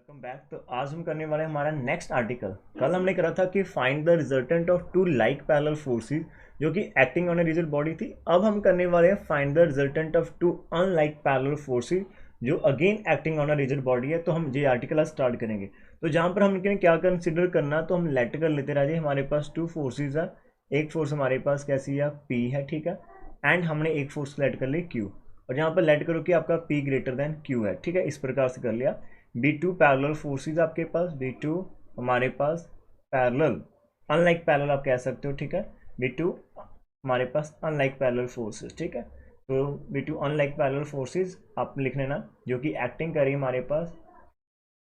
Welcome back. तो आज हम करने वाले हैं हमारा नेक्स्ट आर्टिकल। कल हमने करा था कि find the resultant of two like parallel forces जो कि acting on a rigid body थी। अब हम करने वाले हैं find the resultant of two unlike parallel forces जो again acting on a rigid body है। तो हम ये आर्टिकल आज स्टार्ट करेंगे। तो जहाँ पर हम क्या कंसिडर करना, तो हम लेट कर लेते राजे। हमारे पास टू फोर्सेज है। एक फोर्स हमारे पास कैसी है, पी है, ठीक है। एंड हमने एक फोर्स लेट कर ली क्यू, और यहाँ पर लेट करो कि आपका पी ग्रेटर देन क्यू है, ठीक है। इस प्रकार से कर लिया। बी टू पैरेलल फोर्सेज आपके पास, बी टू हमारे पास पैरेलल, अनलाइक पैरेलल आप कह सकते हो, ठीक है। बी टू हमारे पास अनलाइक पैरेलल फोर्सेज, ठीक है। तो be two unlike parallel forces आप लिख लेना, जो कि एक्टिंग करी हमारे पास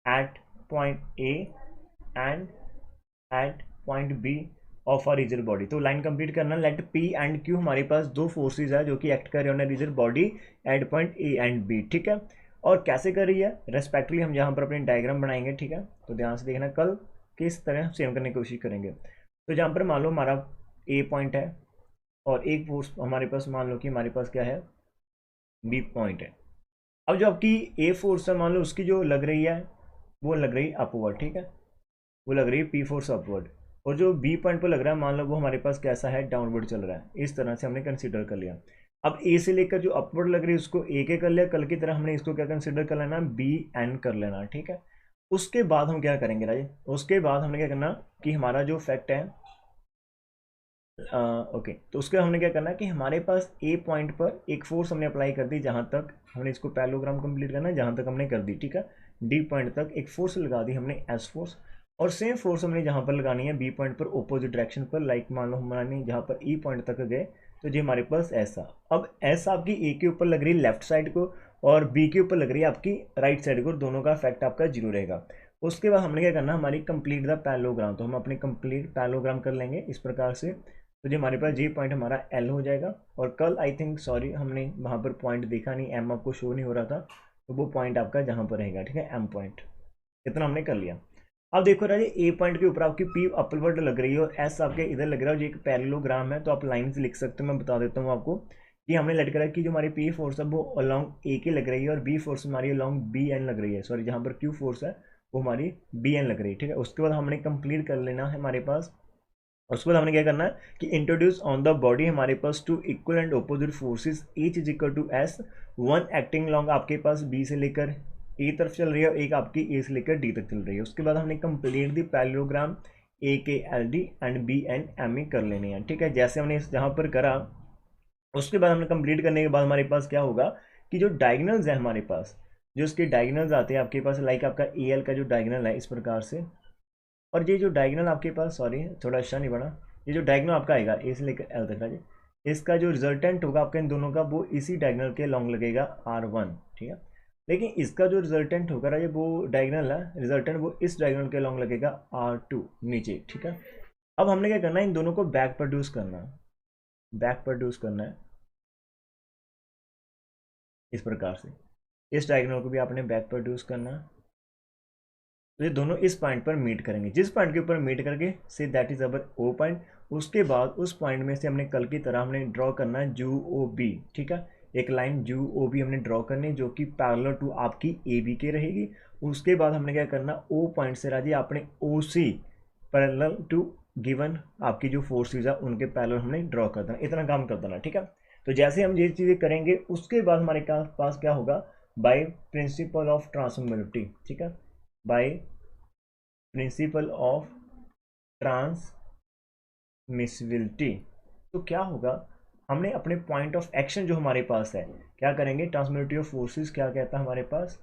at point A and at point B of a rigid body. तो लाइन कंप्लीट करना। लेट पी एंड क्यू हमारे पास दो फोर्सेज है जो कि एक्ट कर रहे हैं rigid body at point A and B, ठीक है। और कैसे कर रही है रेस्पेक्टिवली हम यहाँ पर अपनी डायग्राम बनाएंगे, ठीक है। तो ध्यान से देखना, कल किस तरह सेम करने की कोशिश करेंगे। तो जहाँ पर मान लो हमारा ए पॉइंट है और एक फोर्स हमारे पास मान लो कि हमारे पास क्या है, बी पॉइंट है। अब जो आपकी ए फोर्स है मान लो उसकी जो लग रही है वो लग रही है अपवर्ड, ठीक है। वो लग रही है पी फोर्स अपवर्ड, और जो बी पॉइंट पर लग रहा है मान लो वो हमारे पास कैसा है, डाउनवर्ड चल रहा है। इस तरह से हमने कंसीडर कर लिया। अब ए से लेकर जो अपवर्ड लग रही है उसको ए के कर लिया, कल की तरह हमने इसको क्या कंसीडर कर लेना, बी एन कर लेना, ठीक है। उसके बाद हम क्या करेंगे राजे, उसके बाद हमने क्या करना कि हमारा जो फैक्ट है ओके, तो उसके हमने क्या करना कि हमारे पास ए पॉइंट पर एक फोर्स हमने अप्लाई कर दी, जहां तक हमने इसको पैरेललोग्राम कंप्लीट करना है, जहां तक हमने कर दी, ठीक है। डी पॉइंट तक एक फोर्स लगा दी हमने, एस फोर्स। और सेम फोर्स हमने जहां पर लगानी है बी पॉइंट पर अपोजिट डायरेक्शन पर, लाइक मान लो हमारे जहां पर ई पॉइंट तक गए तो जी हमारे पास ऐसा। अब एस आपकी ए के ऊपर लग रही है लेफ्ट साइड को, और बी के ऊपर लग रही है आपकी राइट साइड को, दोनों का इफेक्ट आपका जीरो रहेगा। उसके बाद हमने क्या करना, हमारी कंप्लीट द पैरेललोग्राम। तो हम अपने कंप्लीट पैरेललोग्राम कर लेंगे इस प्रकार से। तो जो हमारे पास जी पॉइंट हमारा एल हो जाएगा। और कल आई थिंक सॉरी हमने वहाँ पर पॉइंट देखा नहीं, एम आपको शो नहीं हो रहा था, तो वो पॉइंट आपका जहाँ पर रहेगा, ठीक है, एम पॉइंट। इतना हमने कर लिया। अब देखो राजे, ए पॉइंट के ऊपर आपकी पी अपवर्ड लग रही है और एस आपके इधर लग रहा है, जो एक पैरेललोग्राम है। तो आप लाइन से लिख सकते हो, मैं बता देता हूँ आपको कि हमने लेट करा कि जो हमारी पी फोर्स है वो अलॉन्ग ए के लग रही है, और बी फोर्स हमारी अलॉन्ग बी एन लग रही है। सॉरी, जहाँ पर क्यू फोर्स है वो हमारी बी एन लग रही है, ठीक है। उसके बाद हमने कंप्लीट कर लेना है हमारे पास। उसके बाद हमने क्या करना है कि इंट्रोड्यूस ऑन द बॉडी हमारे पास two equal and opposite forces H is equal to S, one acting long आपके पास बी से लेकर ए तरफ चल रही है और एक आपकी ए से लेकर डी तक चल रही है। उसके बाद हमने complete the parallelogram A K L D and B N M E कर लेने हैं, ठीक है। जैसे हमने जहाँ पर करा, उसके बाद हमने कंप्लीट करने के बाद हमारे पास क्या होगा कि जो डायगनल्स है हमारे पास, जो उसके डायगनल्स आते हैं आपके पास, लाइक आपका ए एल का जो डायगनल है इस प्रकार से, और ये जो डायगनल आपके पास, सॉरी थोड़ा अच्छा नहीं बना, ये जो डायगनल आपका आएगा ए से लेकर एल तक का, इसका जो रिजल्टेंट होगा आपके इन दोनों का वो इसी डायगनल के लॉन्ग लगेगा R1, ठीक है। लेकिन इसका जो रिजल्टेंट होगा ये वो डायगनल है रिजल्टेंट, वो इस डायगनल के लॉन्ग लगेगा R2 नीचे, ठीक है। अब हमने क्या करना है, इन दोनों को बैक प्रोड्यूस करना है, बैक प्रोड्यूस करना है इस प्रकार से। इस डायगनल को भी आपने बैक प्रोड्यूस करना है। तो ये दोनों इस पॉइंट पर मीट करेंगे, जिस पॉइंट के ऊपर मीट करके से that is our O point. उसके बाद उस पॉइंट में से हमने कल की तरह हमने ड्रॉ करना है जू ओ बी, ठीक है। एक लाइन जू ओ बी हमने ड्रॉ करनी है जो कि पैरेलल टू आपकी ए बी के रहेगी। उसके बाद हमने क्या करना, ओ पॉइंट से राजी आपने ओ सी पैरेलल टू गिवन आपकी जो फोर्सेज है उनके पैरेलल हमने ड्रॉ कर देना। इतना काम कर देना, ठीक है। तो जैसे हम ये चीज़ें करेंगे उसके बाद हमारे पास क्या होगा, बाय प्रिंसिपल ऑफ ट्रांसफॉर्मेबिलिटी, ठीक है, बाय प्रिंसिपल ऑफ ट्रांसमिसिबिलिटी। तो क्या होगा, हमने अपने पॉइंट ऑफ एक्शन जो हमारे पास है क्या करेंगे, ट्रांसमिसिबिलिटी ऑफ फोर्सेस क्या कहता है हमारे पास,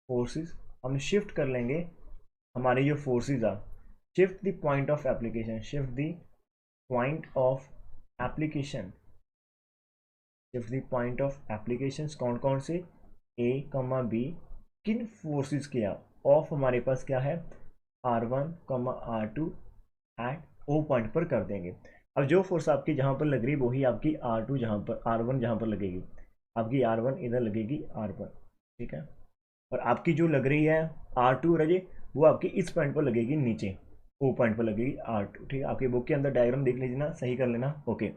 फोर्सेस हम शिफ्ट कर लेंगे हमारे जो फोर्सेस आ, shift the point of application, shift the point of application, shift the point of application कौन कौन से, ए कमा बी, किन फोर्सेस के ऑफ हमारे पास क्या है, R1 R2 eight O point पर कर देंगे। अब जो फोर्स आपकी जहाँ पर लग रही है वही आपकी R2 जहाँ पर R1 जहाँ पर लगेगी, आपकी R1 इधर लगेगी R पर, ठीक है। और आपकी जो लग रही है R2 रजे, वो आपकी इस पॉइंट पर लगेगी नीचे, ओ पॉइंट पर लगेगी R2, ठीक है। आपकी बुक के अंदर डायग्राम देख लीजिए ना, सही कर लेना, ओके।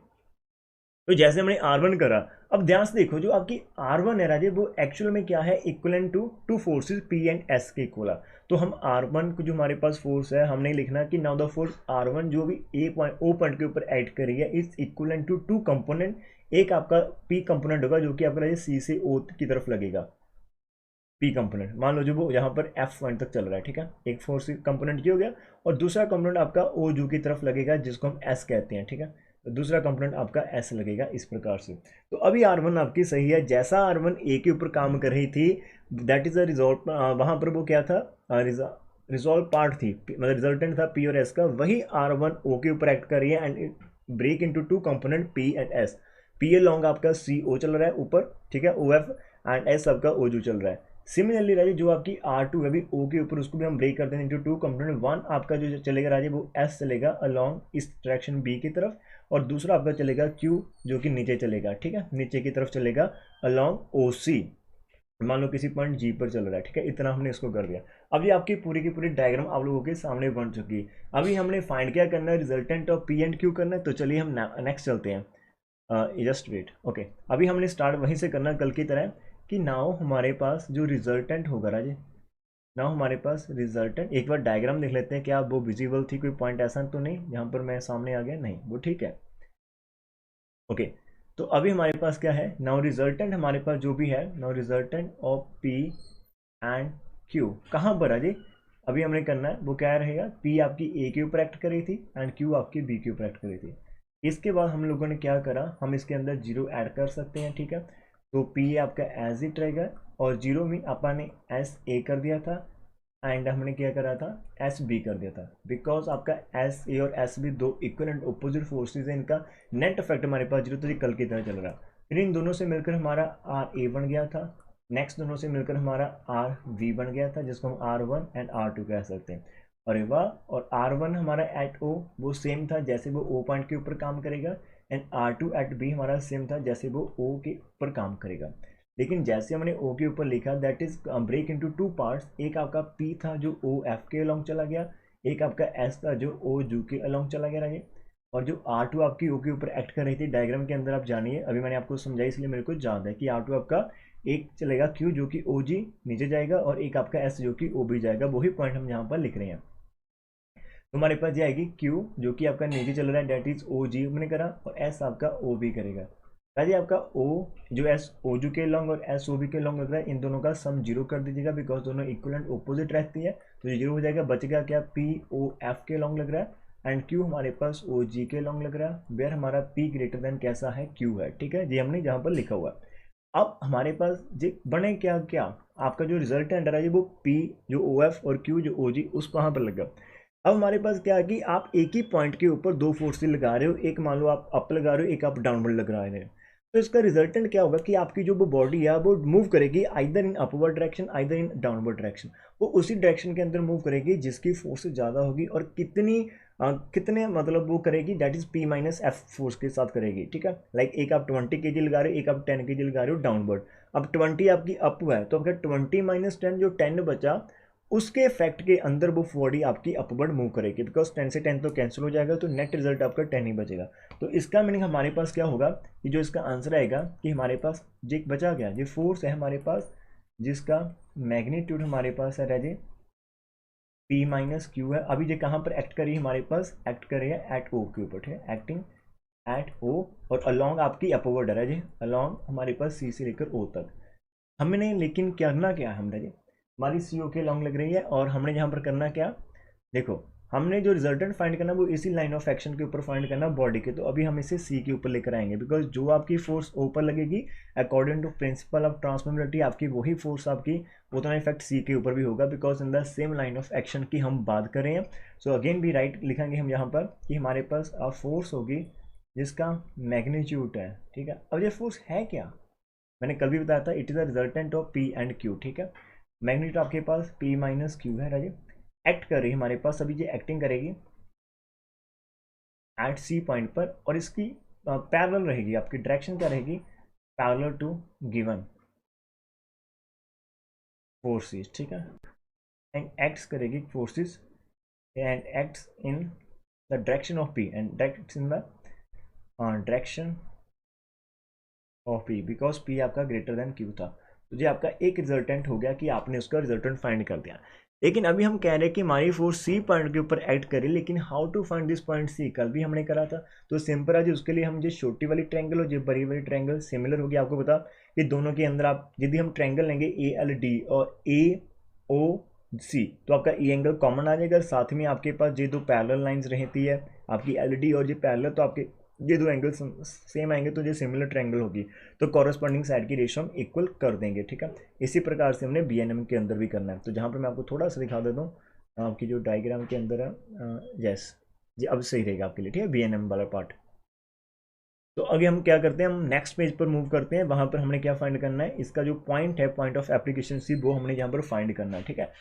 तो जैसे हमने R1 करा, अब ध्यान से देखो जो आपकी R1 है राजे वो एक्चुअल में क्या है, equivalent to two forces P and S के इक्वल है। तो हम R1 को जो हमारे पास फोर्स है हमने लिखना कि नाउ द फोर्स R1 जो भी ए पॉइंट ओ पॉइंट के ऊपर ऐड करी है is equivalent to two component, एक आपका P कंपोनेंट होगा जो कि आपका राजे C से O की तरफ लगेगा। P कंपोनेंट मान लो जो वो यहाँ पर F पॉइंट तक चल रहा है, ठीक है, एक फोर्स कंपोनेंट ये हो गया, और दूसरा कंपोनेंट आपका O जो की तरफ लगेगा जिसको हम S कहते हैं, ठीक है, तो दूसरा कंपोनेंट आपका S लगेगा इस प्रकार से। तो अभी R1 आपकी सही है, जैसा R1 A के ऊपर काम कर रही थी दैट इज अ रिजॉल्ट, वहां पर वो क्या था, रिजॉल्व पार्ट थी, मतलब रिजल्टेंट था P और S का, वही R1 O के ऊपर एक्ट कर रही है and break into two component P and S। P along आपका CO चल रहा है ऊपर, ठीक है, OF, एंड S आपका OU चल रहा है। सिमिलरली राजे जो आपकी R2 है अभी O के ऊपर, उसको भी हम ब्रेक करते हैं इंटू टू कंपोनेंट, वन आपका जो चलेगा राजे वो S चलेगा अलोंग इस डायरेक्शन B की तरफ, और दूसरा आपका चलेगा Q जो कि नीचे चलेगा, ठीक है, नीचे की तरफ चलेगा अलोंग OC, मान लो किसी पॉइंट G पर चल रहा है, ठीक है, इतना हमने इसको कर दिया। अब ये आपकी पूरी की पूरी डायग्राम आप लोगों के सामने बन चुकी है। अभी हमने फाइंड क्या करना है, रिजल्टेंट ऑफ P एंड Q करना है, तो चलिए हम नेक्स्ट चलते हैं। जस्ट वेट, ओके, अभी हमने स्टार्ट वहीं से करना कल की तरह कि नाउ हमारे पास जो रिजल्टेंट होगा राजे, नाउ हमारे पास रिजल्टेंट, एक बार डायग्राम देख लेते हैं क्या वो विजिबल थी, कोई पॉइंट ऐसा तो नहीं जहाँ पर मैं सामने आ गया, नहीं वो ठीक है, ओके। तो अभी हमारे पास क्या है, नाउ रिजल्टेंट हमारे पास जो भी है, नाउ रिजल्टेंट ऑफ P एंड Q कहाँ पर है जी, अभी हमने करना है वो क्या रहेगा, P आपकी A के ऊपर एक्ट कर रही थी एंड Q आपकी B के ऊपर एक्ट कर रही थी। इसके बाद हम लोगों ने क्या करा, हम इसके अंदर जीरो ऐड कर सकते हैं, ठीक है, तो P आपका एज इट रहेगा, और जीरो में अपन ने SA कर दिया था एंड हमने क्या करा था, SB कर दिया था, बिकॉज आपका SA और SB दो इक्वल एंड अपोजिट फोर्सेज है, इनका नेट इफेक्ट हमारे पास जीरो, तो ये कल की तरह चल रहा। फिर इन दोनों से मिलकर हमारा RA बन गया था, नेक्स्ट दोनों से मिलकर हमारा RV बन गया था जिसको हम R1 एंड R2 कह सकते हैं। अरे वाह, और R1 हमारा एट O वो सेम था जैसे वो O पॉइंट के ऊपर काम करेगा, एंड R2 एट B हमारा सेम था जैसे वो O के ऊपर काम करेगा। लेकिन जैसे हमने O के ऊपर लिखा that is break into two parts, एक आपका P था जो OF के अलोंग चला गया, एक आपका S था जो OU के अलोंग चला गया रहे, और जो R2 आपकी O के ऊपर एक्ट कर रही थी डायग्राम के अंदर आप जानिए, अभी मैंने आपको समझाई इसलिए मेरे को याद है कि R2 आपका एक चलेगा Q जो कि OG नीचे जाएगा, और एक आपका S जो कि OB जाएगा, वही पॉइंट हम यहाँ पर लिख रहे हैं। तो हमारे पास ये आएगी Q जो कि आपका नीचे चल रहा है डेट इज OG मैंने करा, और S आपका OB करेगा। राजी आपका O जो S OG के लॉन्ग और S OB के लॉन्ग लग रहा है, इन दोनों का सम जीरो कर दीजिएगा बिकॉज दोनों इक्वल एंड ऑपोजिट रहती है, तो ये जीरो हो जाएगा। बचेगा क्या, POF के लॉन्ग लग रहा है एंड Q हमारे पास OG के लॉन्ग लग रहा है, वेयर हमारा P ग्रेटर देन कैसा है, Q है, ठीक है, ये हमने जहाँ पर लिखा हुआ है। अब हमारे पास जो बने क्या क्या, आपका जो रिजल्ट है अंडर है वो P जो OF और Q जो OG उस वहाँ पर लगा। अब हमारे पास क्या है कि आप एक ही पॉइंट के ऊपर दो फोर्सेस लगा रहे हो, एक मान लो आप अप लगा रहे हो, एक आप डाउनवर्ड लगा रहे हो, तो इसका रिजल्टेंट क्या होगा कि आपकी जो वो बॉडी है वो मूव करेगी either in upward direction either in downward direction, वो उसी डायरेक्शन के अंदर मूव करेगी जिसकी फोर्स ज़्यादा होगी, और कितने मतलब वो करेगी दैट इज P-F फोर्स के साथ करेगी, ठीक है। लाइक एक आप 20 kg लगा रहे हो, एक आप 10 kg लगा रहे हो डाउनवर्ड, अब 20 आपकी अप है तो आपका 20 - 10 जो 10 बचा, उसके इफेक्ट के अंदर वो बॉडी आपकी अपवर्ड मूव करेगी, बिकॉज 10 से 10 तो कैंसिल हो जाएगा, तो नेट रिजल्ट आपका 10 ही बचेगा। तो इसका मीनिंग हमारे पास क्या होगा कि जो इसका आंसर आएगा कि हमारे पास जो बचा गया ये फोर्स है हमारे पास, जिसका मैग्नीट्यूड हमारे पास है राजे P-Q है। अभी ये कहाँ पर एक्ट करी हमारे पास, एक्ट करी है एट O के ऊपर, ठीक है, एक्टिंग एट O, और अलॉन्ग आपकी अपवर्ड है जी, अलॉन्ग हमारे पास C से लेकर O तक। हमने लेकिन करना क्या है, हमने जी हमारी CO के लॉन्ग लग रही है, और हमने यहाँ पर करना क्या, देखो हमने जो रिजल्टेंट फाइंड करना वो इसी लाइन ऑफ एक्शन के ऊपर फाइंड करना बॉडी के, तो अभी हम इसे C के ऊपर लेकर आएंगे, बिकॉज जो आपकी फोर्स ऊपर लगेगी अकॉर्डिंग टू प्रिंसिपल ऑफ ट्रांसफॉर्मेबिलिटी, आपकी वही फोर्स आपकी उतना इफेक्ट C के ऊपर भी होगा, because in the same line of action की हम बात कर रहे हैं। सो अगेन भी राइट लिखेंगे हम यहाँ पर कि हमारे पास फोर्स होगी जिसका मैग्नीट्यूड है, ठीक है। अब ये फोर्स है क्या, मैंने कल भी बताया था it is the resultant of P एंड Q, ठीक है। मैग्नीट्यूड आपके पास P-Q है राजे, एक्ट कर रही है हमारे पास, अभी ये एक्टिंग करेगी एट C पॉइंट पर, और इसकी पैरेलल रहेगी, आपकी डायरेक्शन क्या रहेगी, पैरेलल टू गिवन फोर्सेस, ठीक है, एंड एक्ट्स करेगी forces and acts in the direction of P and directs in the direction of P, because P आपका ग्रेटर देन क्यू था। तो ये आपका एक रिजल्टेंट हो गया कि आपने उसका रिजल्टेंट फाइंड कर दिया। लेकिन अभी हम कह रहे हैं कि हमारी फोर्स सी पॉइंट के ऊपर एक्ट करे, लेकिन how to find this point C, कल भी हमने करा था। तो सिंपल है जी, उसके लिए हम जो छोटी वाली ट्रायंगल और जो बड़ी वाली ट्रायंगल सिमिलर होगी। आपको पता कि दोनों के अंदर आप यदि हम ट्रायंगल लेंगे ए एल डी और ए ओ सी, तो आपका ई एंगल कॉमन आ जाएगा। साथ में आपके पास ये दो पैरेलल लाइंस रहती है आपकी एल डी और ये पैरेलल, तो आपके ये दो एंगल सेम आएंगे, तो ये सिमिलर ट्रायंगल होगी। तो कॉरेस्पॉन्डिंग साइड की रेशियो हम इक्वल कर देंगे, ठीक है। इसी प्रकार से हमने बीएनएम के अंदर भी करना है। तो जहाँ पर मैं आपको थोड़ा सा दिखा देता हूँ आपकी जो डायग्राम के अंदर है, यस जी अब सही रहेगा आपके लिए, ठीक है, बीएनएम वाला पार्ट। तो अभी हम क्या करते हैं, हम नेक्स्ट पेज पर मूव करते हैं। वहाँ पर हमने क्या फाइंड करना है, इसका जो पॉइंट है, पॉइंट ऑफ एप्लीकेशन सी, वो हमने यहाँ पर फाइंड करना है, ठीक है।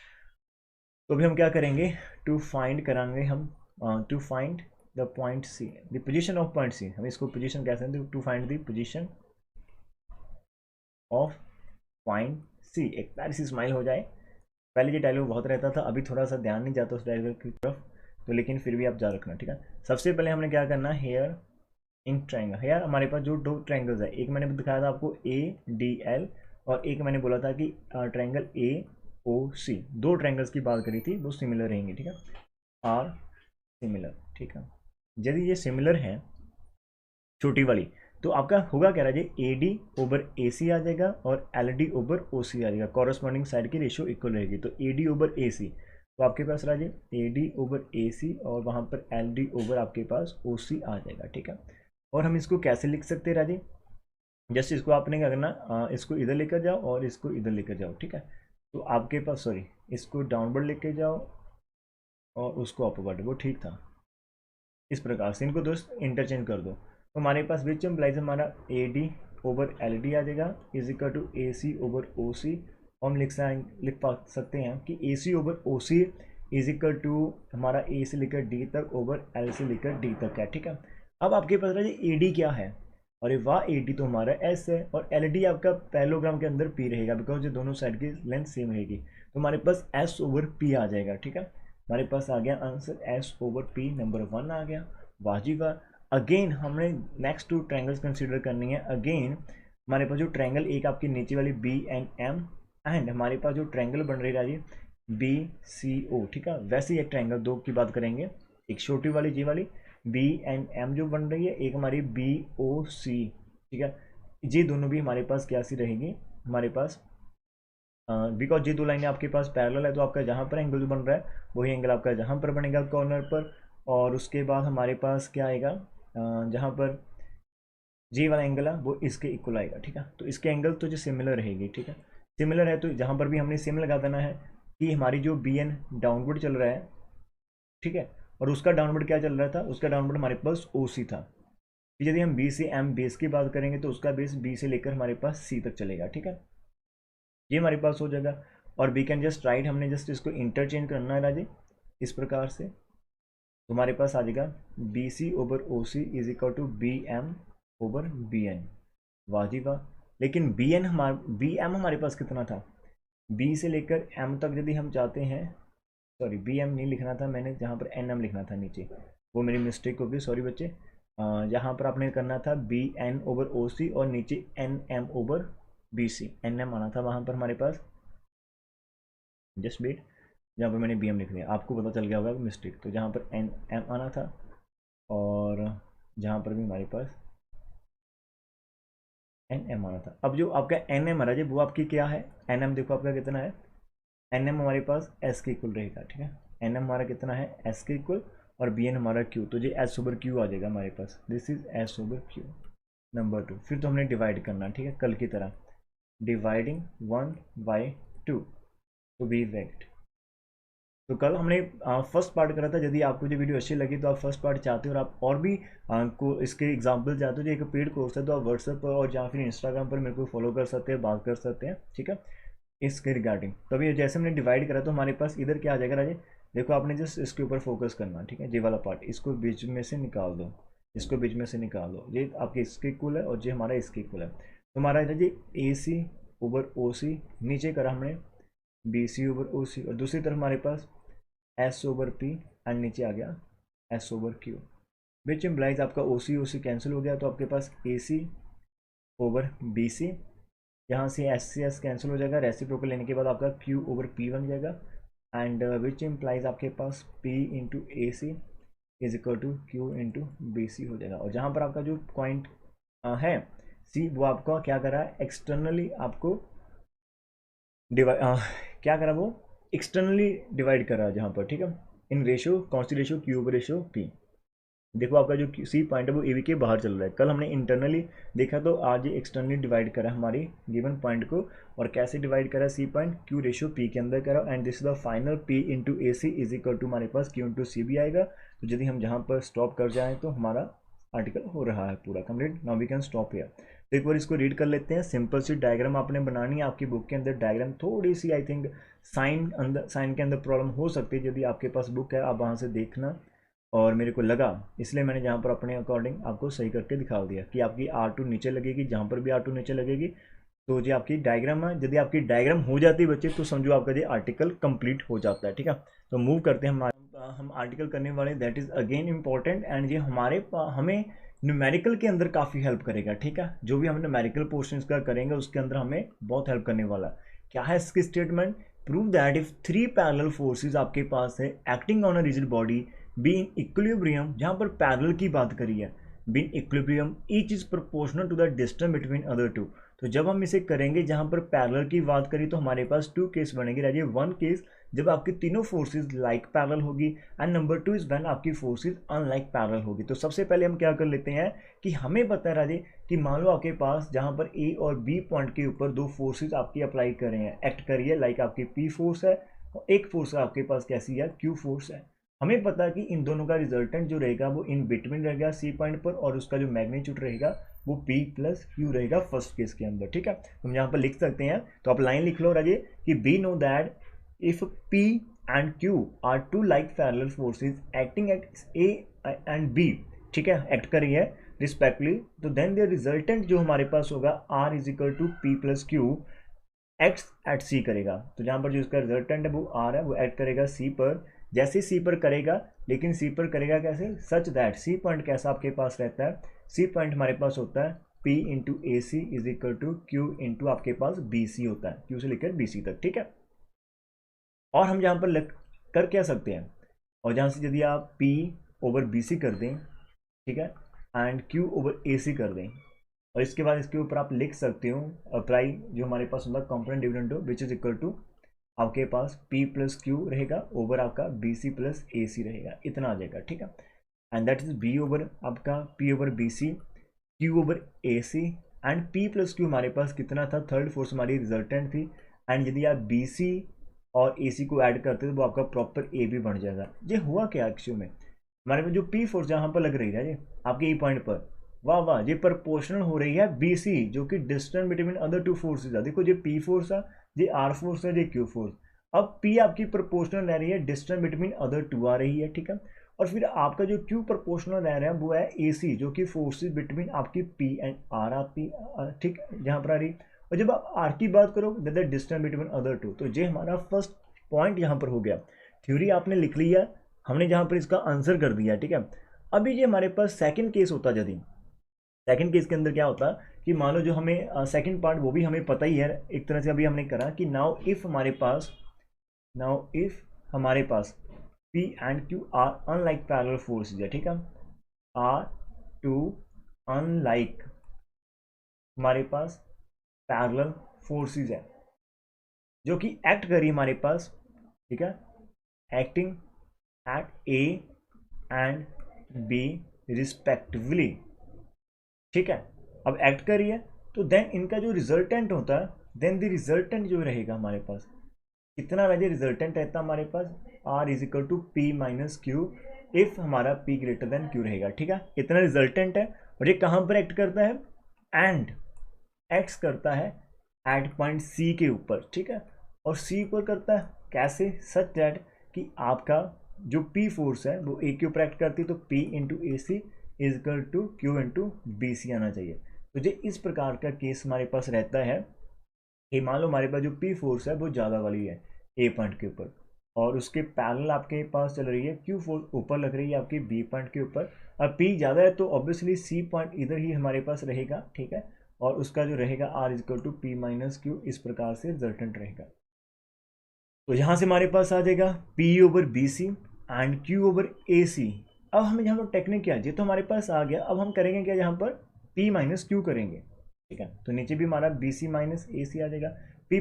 तो अभी हम क्या करेंगे, टू फाइंड कराएंगे हम, to find the point C, the position of point C. हम इसको पोजीशन कैसे हैं, to find the position of point C. एक प्यारी सी स्माइल हो जाए। पहले ये डायलॉग बहुत रहता था, अभी थोड़ा सा ध्यान नहीं जाता उस डायलॉग की तरफ, तो लेकिन फिर भी आप जा रखना, ठीक है। सबसे पहले हमने क्या करना है, हेयर इन ट्रायंगल। हेयर हमारे पास जो दो ट्रायंगल्स है, एक मैंने दिखाया था आपको ए डी एल, और एक मैंने बोला था कि ट्रायंगल ए ओ सी। दो ट्रायंगल्स की बात करी थी, वो सिमिलर रहेंगे, ठीक है, आर सिमिलर, ठीक है। यदि ये सिमिलर है छोटी वाली, तो आपका होगा क्या राजे, ए डी ओवर ए सी आ जाएगा और एल डी ओवर ओ सी आ जाएगा। कॉरस्पॉन्डिंग साइड की रेशियो इक्वल रहेगी। तो ए डी ओवर ए सी, तो आपके पास राजे ए डी ओवर ए सी और वहाँ पर एल डी ओवर आपके पास ओ सी आ जाएगा, ठीक है। और हम इसको कैसे लिख सकते हैं राजे, जस्ट इसको आपने क्या करना, इसको इधर लेकर जाओ और इसको इधर लेकर जाओ, ठीक है। तो आपके पास, सॉरी, इसको डाउनवर्ड लेके जाओ और उसको अपवर्ड, वो ठीक था। इस प्रकार से इनको दोस्त इंटरचेंज कर दो। तो हमारे पास विच इम्प्लाइज हमारा A D over L D आ जाएगा is equal to A C over O C. हम लिख पा सकते हैं कि A C over O C is equal to हमारा ए से लेकर डी तक ओवर एल से लेकर डी तक है, ठीक है। अब आपके पास है ए डी क्या है, अरे वाह, ए डी तो हमारा एस है और एल डी आपका पैरेललोग्राम के अंदर पी रहेगा, बिकॉज ये दोनों साइड की लेंथ सेम रहेगी। तो हमारे पास एस ओवर पी आ जाएगा, ठीक है। हमारे पास आ गया answer S over P, number 1 आ गया। वाजी वाह। अगेन हमने नेक्स्ट टू ट्रायंगल्स कंसीडर करनी है। अगेन हमारे पास जो ट्रायंगल एक आपकी नीचे वाली बी एंड एम, एंड हमारे पास जो ट्रायंगल बन रही है जी बी सी ओ, ठीक है। वैसे ही एक ट्रायंगल दो की बात करेंगे, एक छोटी वाली जी वाली बी एंड एम जो बन रही है, एक हमारी बी ओ सी, ठीक है। ये दोनों भी हमारे पास क्या सी रहेगी हमारे पास, बिकॉज ये दो लाइनें आपके पास पैरेलल है, तो आपका जहाँ पर एंगल बन रहा है वही एंगल आपका जहाँ पर बनेगा कॉर्नर पर। और उसके बाद हमारे पास क्या आएगा, जहाँ पर जे वाला एंगल है वो इसके इक्वल आएगा, ठीक है। तो इसके एंगल तो जो सिमिलर रहेगी, ठीक है। सिमिलर है तो जहाँ पर भी हमने सेम लगा देना है कि हमारी जो बी एन डाउनवर्ड चल रहा है, ठीक है, और उसका डाउनवर्ड क्या चल रहा था, उसका डाउनवर्ड हमारे पास ओ सी था। यदि हम बी से एम बेस की बात करेंगे तो उसका बेस बी से लेकर हमारे पास सी तक चलेगा, ठीक है। ये हमारे पास हो जाएगा। और वी कैन जस्ट राइट, हमने जस्ट इसको इंटरचेंज करना है राजे इस प्रकार से। तो हमारे पास आ जाएगा B C over O C is equal to B M over B N. वाह वाह। लेकिन बी एन बी एम हमारे पास कितना था, बी से लेकर एम तक यदि हम चाहते हैं, सॉरी बी एम नहीं लिखना था मैंने, जहाँ पर एन एम लिखना था नीचे, वो मेरी मिस्टेक होगी, सॉरी बच्चे। यहाँ पर आपने करना था B N over O C और नीचे N M over B C, N M आना था वहाँ पर हमारे पास, जस्ट वेट, जहाँ पर मैंने बी एम लिख दिया आपको पता चल गया होगा मिस्टेक। तो जहाँ पर एन एम आना था और जहाँ पर भी हमारे पास एन एम आना था। अब जो आपका एन एम आ रहा है वो आपकी क्या है, एन एम देखो आपका कितना है, एन एम हमारे पास एस के इक्वल रहेगा, ठीक है। एन एम हमारा कितना है, एस के इक्वल, और बी एन हमारा क्यू, तो ये एस ओवर क्यू आ जाएगा हमारे पास, this is S over Q. Number 2, फिर तो हमने डिवाइड करना, ठीक है, कल की तरह डिवाइडिंग 1/2 टू बी एग्जैक्ट। तो कल हमने फर्स्ट पार्ट करा था। यदि आपको जो वीडियो अच्छी लगी तो आप फर्स्ट पार्ट चाहते हो और आप और भी को इसके एग्जाम्पल चाहते हो, जो एक पेड कोर्स है, तो आप व्हाट्सएप पर और या फिर इंस्टाग्राम पर मेरे को फॉलो कर सकते हैं, बात कर सकते हैं, ठीक है, इसके रिगार्डिंग। तो अभी जैसे हमने डिवाइड करा तो हमारे पास इधर क्या आ जाएगा राजे, देखो आपने जस्ट इसके ऊपर फोकस करना, ठीक है, ये वाला पार्ट, इसको बीच में से निकाल दो, इसको बीच में से निकाल दो, ये आपके इसके इक्वल है और ये हमारा इसके इक्वल है। तो हमारा ये ए सी ओवर ओ सी नीचे करा हमने B C over O C, और दूसरी तरफ हमारे पास एस ओवर पी एंड नीचे आ गया S over Q, which implies आपका ओ सी कैंसिल हो गया, तो आपके पास ए सी ओवर बी सी, यहाँ से एस सी एस कैंसिल हो जाएगा, रेसिप्रोकल लेने के बाद आपका क्यू ओवर पी बन जाएगा, एंड विच इम्प्लाइज आपके पास P into A C is equal to Q into B C हो जाएगा। और जहाँ पर आपका जो पॉइंट है सी, वो आपका क्या कर रहा है, एक्सटर्नली आपको क्या कर रहा है, वो एक्सटर्नली डिवाइड कर रहा है जहाँ पर, ठीक है, इन रेशियो कौन सी ratio, Q over ratio P. देखो आपका जो सी पॉइंट है वो ए बी के बाहर चल रहा है, कल हमने इंटरनली देखा तो आज ये एक्सटर्नली डिवाइड करा हमारी गिवन पॉइंट को, और कैसे डिवाइड करा, C point Q ratio P के अंदर करा, and this is the final P into A C is equal to हमारे पास क्यू इंटू सी भी आएगा। तो यदि हम जहाँ पर स्टॉप कर जाएँ तो हमारा आर्टिकल हो रहा है पूरा complete. Now we can stop here. तो एक बार इसको रीड कर लेते हैं। सिंपल सी डायग्राम आपने बनानी है, आपकी बुक के अंदर डायग्राम थोड़ी सी आई थिंक साइन के अंदर प्रॉब्लम हो सकती है, यदि आपके पास बुक है आप वहाँ से देखना, और मेरे को लगा इसलिए मैंने जहाँ पर अपने अकॉर्डिंग आपको सही करके दिखा दिया कि आपकी R2 नीचे लगेगी, जहाँ पर भी R2 नीचे लगेगी तो जो आपकी डायग्राम है, यदि आपकी डायग्राम हो जाती है बच्चे तो समझो आपका जो आर्टिकल कंप्लीट हो जाता है, ठीक है। तो मूव करते हैं हम आर्टिकल करने वाले, that is again important, and ये हमें न्यूमेरिकल के अंदर काफ़ी हेल्प करेगा, ठीक है। जो भी हम न्यूमेरिकल पोर्शन का करेंगे उसके अंदर हमें बहुत हेल्प करने वाला। क्या है इसकी statement, prove that if 3 parallel forces आपके पास है acting on a rigid body be in equilibrium, जहाँ पर पैरेलल की बात करी है, be in equilibrium each is proportional to the distance between other two. तो जब हम इसे करेंगे जहाँ पर पैरेलल की बात करी तो हमारे पास 2 केस बनेंगे राजे। 1 केस जब आपकी तीनों फोर्सेस लाइक पैरेलल होगी, एंड नंबर 2 इज व्हेन आपकी फोर्सेस अनलाइक पैरेलल होगी। तो सबसे पहले हम क्या कर लेते हैं कि हमें पता है राजे कि मान लो आपके पास जहाँ पर ए और बी पॉइंट के ऊपर 2 फोर्सेज आपकी अप्लाई कर रहे हैं, एक्ट करिए, लाइक आपकी पी फोर्स है और एक फोर्स आपके पास कैसी है, क्यू फोर्स है। हमें पता है कि इन दोनों का रिजल्टेंट जो रहेगा वो इन बिटवीन रहेगा सी पॉइंट पर, और उसका जो मैग्नीट्यूड रहेगा वो पी प्लस क्यू रहेगा फर्स्ट केस के अंदर, ठीक है। हम यहाँ पर लिख सकते हैं, तो आप लाइन लिख लो राजे कि be know that if P and Q are two like parallel forces acting at A and B, ठीक है, एक्ट कर रही है रिस्पेक्टली, तो देन द रिजल्टेंट जो हमारे पास होगा R is equal to P plus Q act at C करेगा। तो जहाँ पर जो इसका रिजल्टेंट है वो आर है, वो एक्ट करेगा सी पर, जैसे सी पर करेगा, लेकिन सी पर करेगा कैसे, सच दैट सी पॉइंट कैसा आपके पास रहता है, सी पॉइंट हमारे पास होता है P into A C is equal to Q into आपके पास बी सी होता है, क्यू से लेकर बी सी तक, ठीक है। और हम यहाँ पर कर क्या सकते हैं, और जहाँ से यदि आप P ओवर बी सी कर दें, ठीक है, एंड Q ओवर ए सी कर दें, और इसके बाद इसके ऊपर आप लिख सकते हो अप्लाई जो हमारे पास होगा component dividend which is equal to आपके पास P प्लस क्यू रहेगा ओवर आपका B C plus A C रहेगा, इतना आ जाएगा, ठीक है। And that is B over आपका P over B C, Q over A C, and P plus Q हमारे पास कितना था, थर्ड फोर्स हमारी रिजल्टेंट थी, एंड यदि आप बी सी और ए सी को ऐड करते तो वो आपका प्रॉपर ए भी बन जाएगा। ये हुआ क्या एक्चुअल में, हमारे पास जो P फोर्स जहाँ पर लग रही है ये आपके ई पॉइंट पर, वाह वाह, ये प्रोपोर्शनल हो रही है बी सी, जो कि डिस्टेंस बिटवीन अदर 2 फोर्सेज है। देखो ये P फोर्स है, ये आर फोर्स है, ये क्यू फोर्स। अब P आपकी प्रोपोर्शनल रह रही है, डिस्टेंस बिटवीन अदर 2 आ रही है, ठीक है। और फिर आपका जो Q प्रोपोर्शनल रह रहा है वो है ए सी, जो कि फोर्सेज बिटवीन आपकी P एंड आर आपकी, ठीक, जहाँ पर आ रही। और जब आप आर की बात करो that is distance between other 2, तो ये हमारा फर्स्ट पॉइंट यहाँ पर हो गया। थ्योरी आपने लिख लिया, हमने जहाँ पर इसका आंसर कर दिया, ठीक है। अभी ये हमारे पास सेकंड केस होता, यदि सेकंड केस के अंदर क्या होता कि मान लो जो हमें सेकंड पार्ट वो भी हमें पता ही है एक तरह से, अभी हमने करा कि नाउ इफ हमारे पास P एंड Q are unlike parallel forces है, ठीक है, आर टू अनलाइक हमारे पास पैरेलल फोर्सेज है जो कि एक्ट करी हमारे पास, ठीक है, acting at A and B respectively, ठीक है। अब एक्ट करिए तो देन इनका जो रिजल्टेंट होता है, देन द रिजल्टेंट जो रहेगा हमारे पास कितना वैसे रिजल्टेंट रहता है हमारे पास, R is equal to P minus Q if हमारा पी ग्रेटर देन क्यू रहेगा, ठीक है। इतना रिजल्टेंट है, और ये कहाँ पर एक्ट करता है, एंड एक्ट करता है एट पॉइंट सी के ऊपर, ठीक है। और सी पर करता है कैसे, सच दैट कि आपका जो पी फोर्स है वो ए के ऊपर एक्ट करती है, तो P into A C is equal to Q into B C आना चाहिए। तो जो इस प्रकार का केस हमारे पास रहता है कि मान लो हमारे पास जो पी फोर्स है वो ज़्यादा वाली है ए पॉइंट के ऊपर, और उसके पैरेलल आपके पास चल रही है क्यू फोर्स ऊपर लग रही है आपकी बी पॉइंट के ऊपर। अब पी ज़्यादा है तो ऑब्वियसली सी पॉइंट इधर ही हमारे पास रहेगा, ठीक है। और उसका जो रहेगा R is equal to P minus Q, इस प्रकार से रिजल्टेंट रहेगा। तो यहाँ से हमारे पास आ जाएगा P over B C and Q over A C. अब हमें यहाँ पर टेक्निक क्या है, तो हमारे पास आ गया। अब हम करेंगे क्या, यहाँ पर पी माइनस क्यू करेंगे, ठीक है। तो नीचे भी हमारा बी सी माइनस ए सी आ जाएगा। पी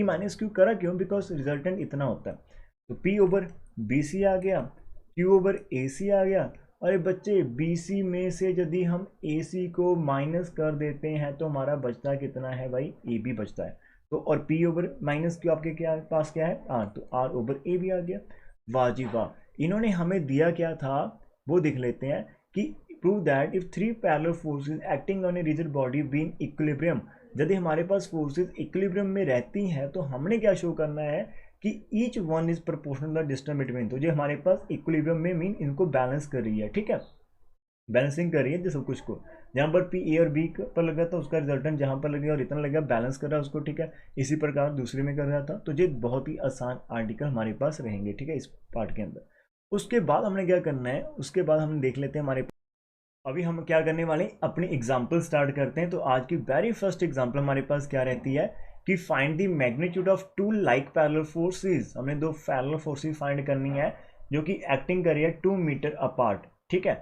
माइनस क्यू करा क्यों, बिकॉज रिजल्टेंट इतना होता है। तो पी ओवर बी सी आ गया, क्यू ओवर ए सी आ गया। अरे बच्चे, बी सी में से यदि हम ए सी को माइनस कर देते हैं तो हमारा बचता कितना है भाई, ए बी बचता है। तो और p ओवर माइनस क्यू आपके क्या पास क्या है, r, तो r ओवर a भी आ गया। वाह जी वाह, इन्होंने हमें दिया क्या था वो देख लेते हैं कि prove that if three parallel forces acting on a rigid body be in equilibrium. यदि हमारे पास फोर्सेस इक्विलिब्रियम में रहती हैं तो हमने क्या शो करना है कि each one is proportional the distance between. तो जो हमारे पास इक्विलिब्रियम में मीन इनको बैलेंस कर रही है, ठीक है, बैलेंसिंग कर रही है सब कुछ को। जहाँ पर पी ए और बी पर लगा था उसका रिजल्टेंट जहाँ पर लगेगा और इतना लगेगा, बैलेंस कर रहा है उसको, ठीक है। इसी प्रकार दूसरे में कर रहा था। तो ये बहुत ही आसान आर्टिकल हमारे पास रहेंगे, ठीक है, इस पार्ट के अंदर। उसके बाद हमने क्या करना है, उसके बाद हम देख लेते हैं हमारे, अभी हम क्या करने वाले हैं, अपनी एग्जाम्पल स्टार्ट करते हैं। तो आज की वेरी फर्स्ट एग्जाम्पल हमारे पास क्या रहती है कि find the magnitude of two like parallel forces. हमने दो पैरेलल फोर्सेस फाइंड करनी है जो कि एक्टिंग कर रही है 2 मीटर अपार्ट, ठीक है।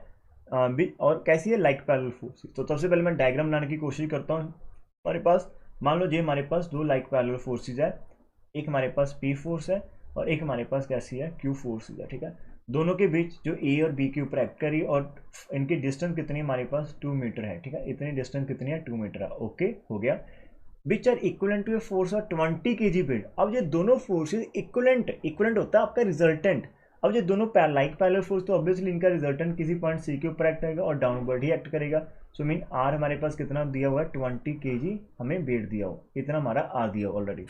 और कैसी है, लाइक पैरेलल फोर्सेस। तो सबसे पहले मैं डायग्राम बनाने की कोशिश करता हूँ। हमारे पास मान लो जी हमारे पास दो लाइक पैरेलल फोर्सेस है, एक हमारे पास पी फोर्स है और एक हमारे पास कैसी है, क्यू फोर्सेस है, ठीक है। दोनों के बीच जो ए और बी के ऊपर एक्ट करी और इनकी डिस्टेंस कितनी हमारे पास 2 मीटर है, ठीक है। इतनी डिस्टेंस कितनी है, 2 मीटर है, ओके हो गया। Which are equivalent to a force of 20 kg weight. अब ये दोनों फोर्सेज इक्वलेंट होता है आपका रिजल्टेंट। अब ये दोनों लाइक पैरेलल फोर्स, तो ऑब्वियसली इनका रिजल्टेंट किसी पॉइंट सी के ऊपर एक्ट करेगा और डाउनवर्ड ही एक्ट करेगा। सो मीन आर हमारे पास कितना दिया हुआ है, 20 kg हमें वेट दिया हो, इतना हमारा आर दिया already.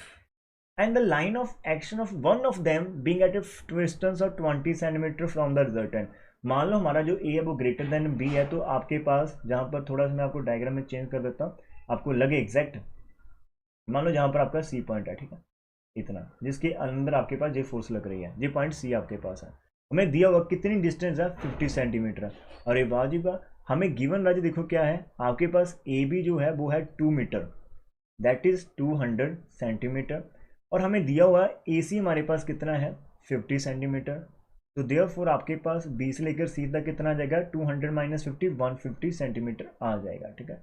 And the line of action of one of them being at A distance of 20 centimetre from the resultant. मान लो हमारा जो ए है वो ग्रेटर देन बी है, तो आपके पास जहाँ पर थोड़ा सा मैं आपको डायग्राम में चेंज कर देता हूँ, आपको लगे एग्जैक्ट। मान लो जहाँ पर आपका सी पॉइंट है, ठीक है, इतना जिसके अंदर आपके पास ये फोर्स लग रही है, ये पॉइंट सी आपके पास है। हमें दिया हुआ कितनी डिस्टेंस है, 50 सेंटीमीटर। अरे वाह जी वाह, हमें गिवन राज्य देखो क्या है आपके पास, ए बी जो है वो है 2 मीटर, दैट इज 200 सेंटीमीटर। और हमें दिया हुआ ए सी हमारे पास कितना है, 50 सेंटीमीटर। तो देयरफॉर आपके पास बी से लेकर सी तक कितना आ जाएगा, 200 माइनस 50, 150 सेंटीमीटर आ जाएगा, ठीक है।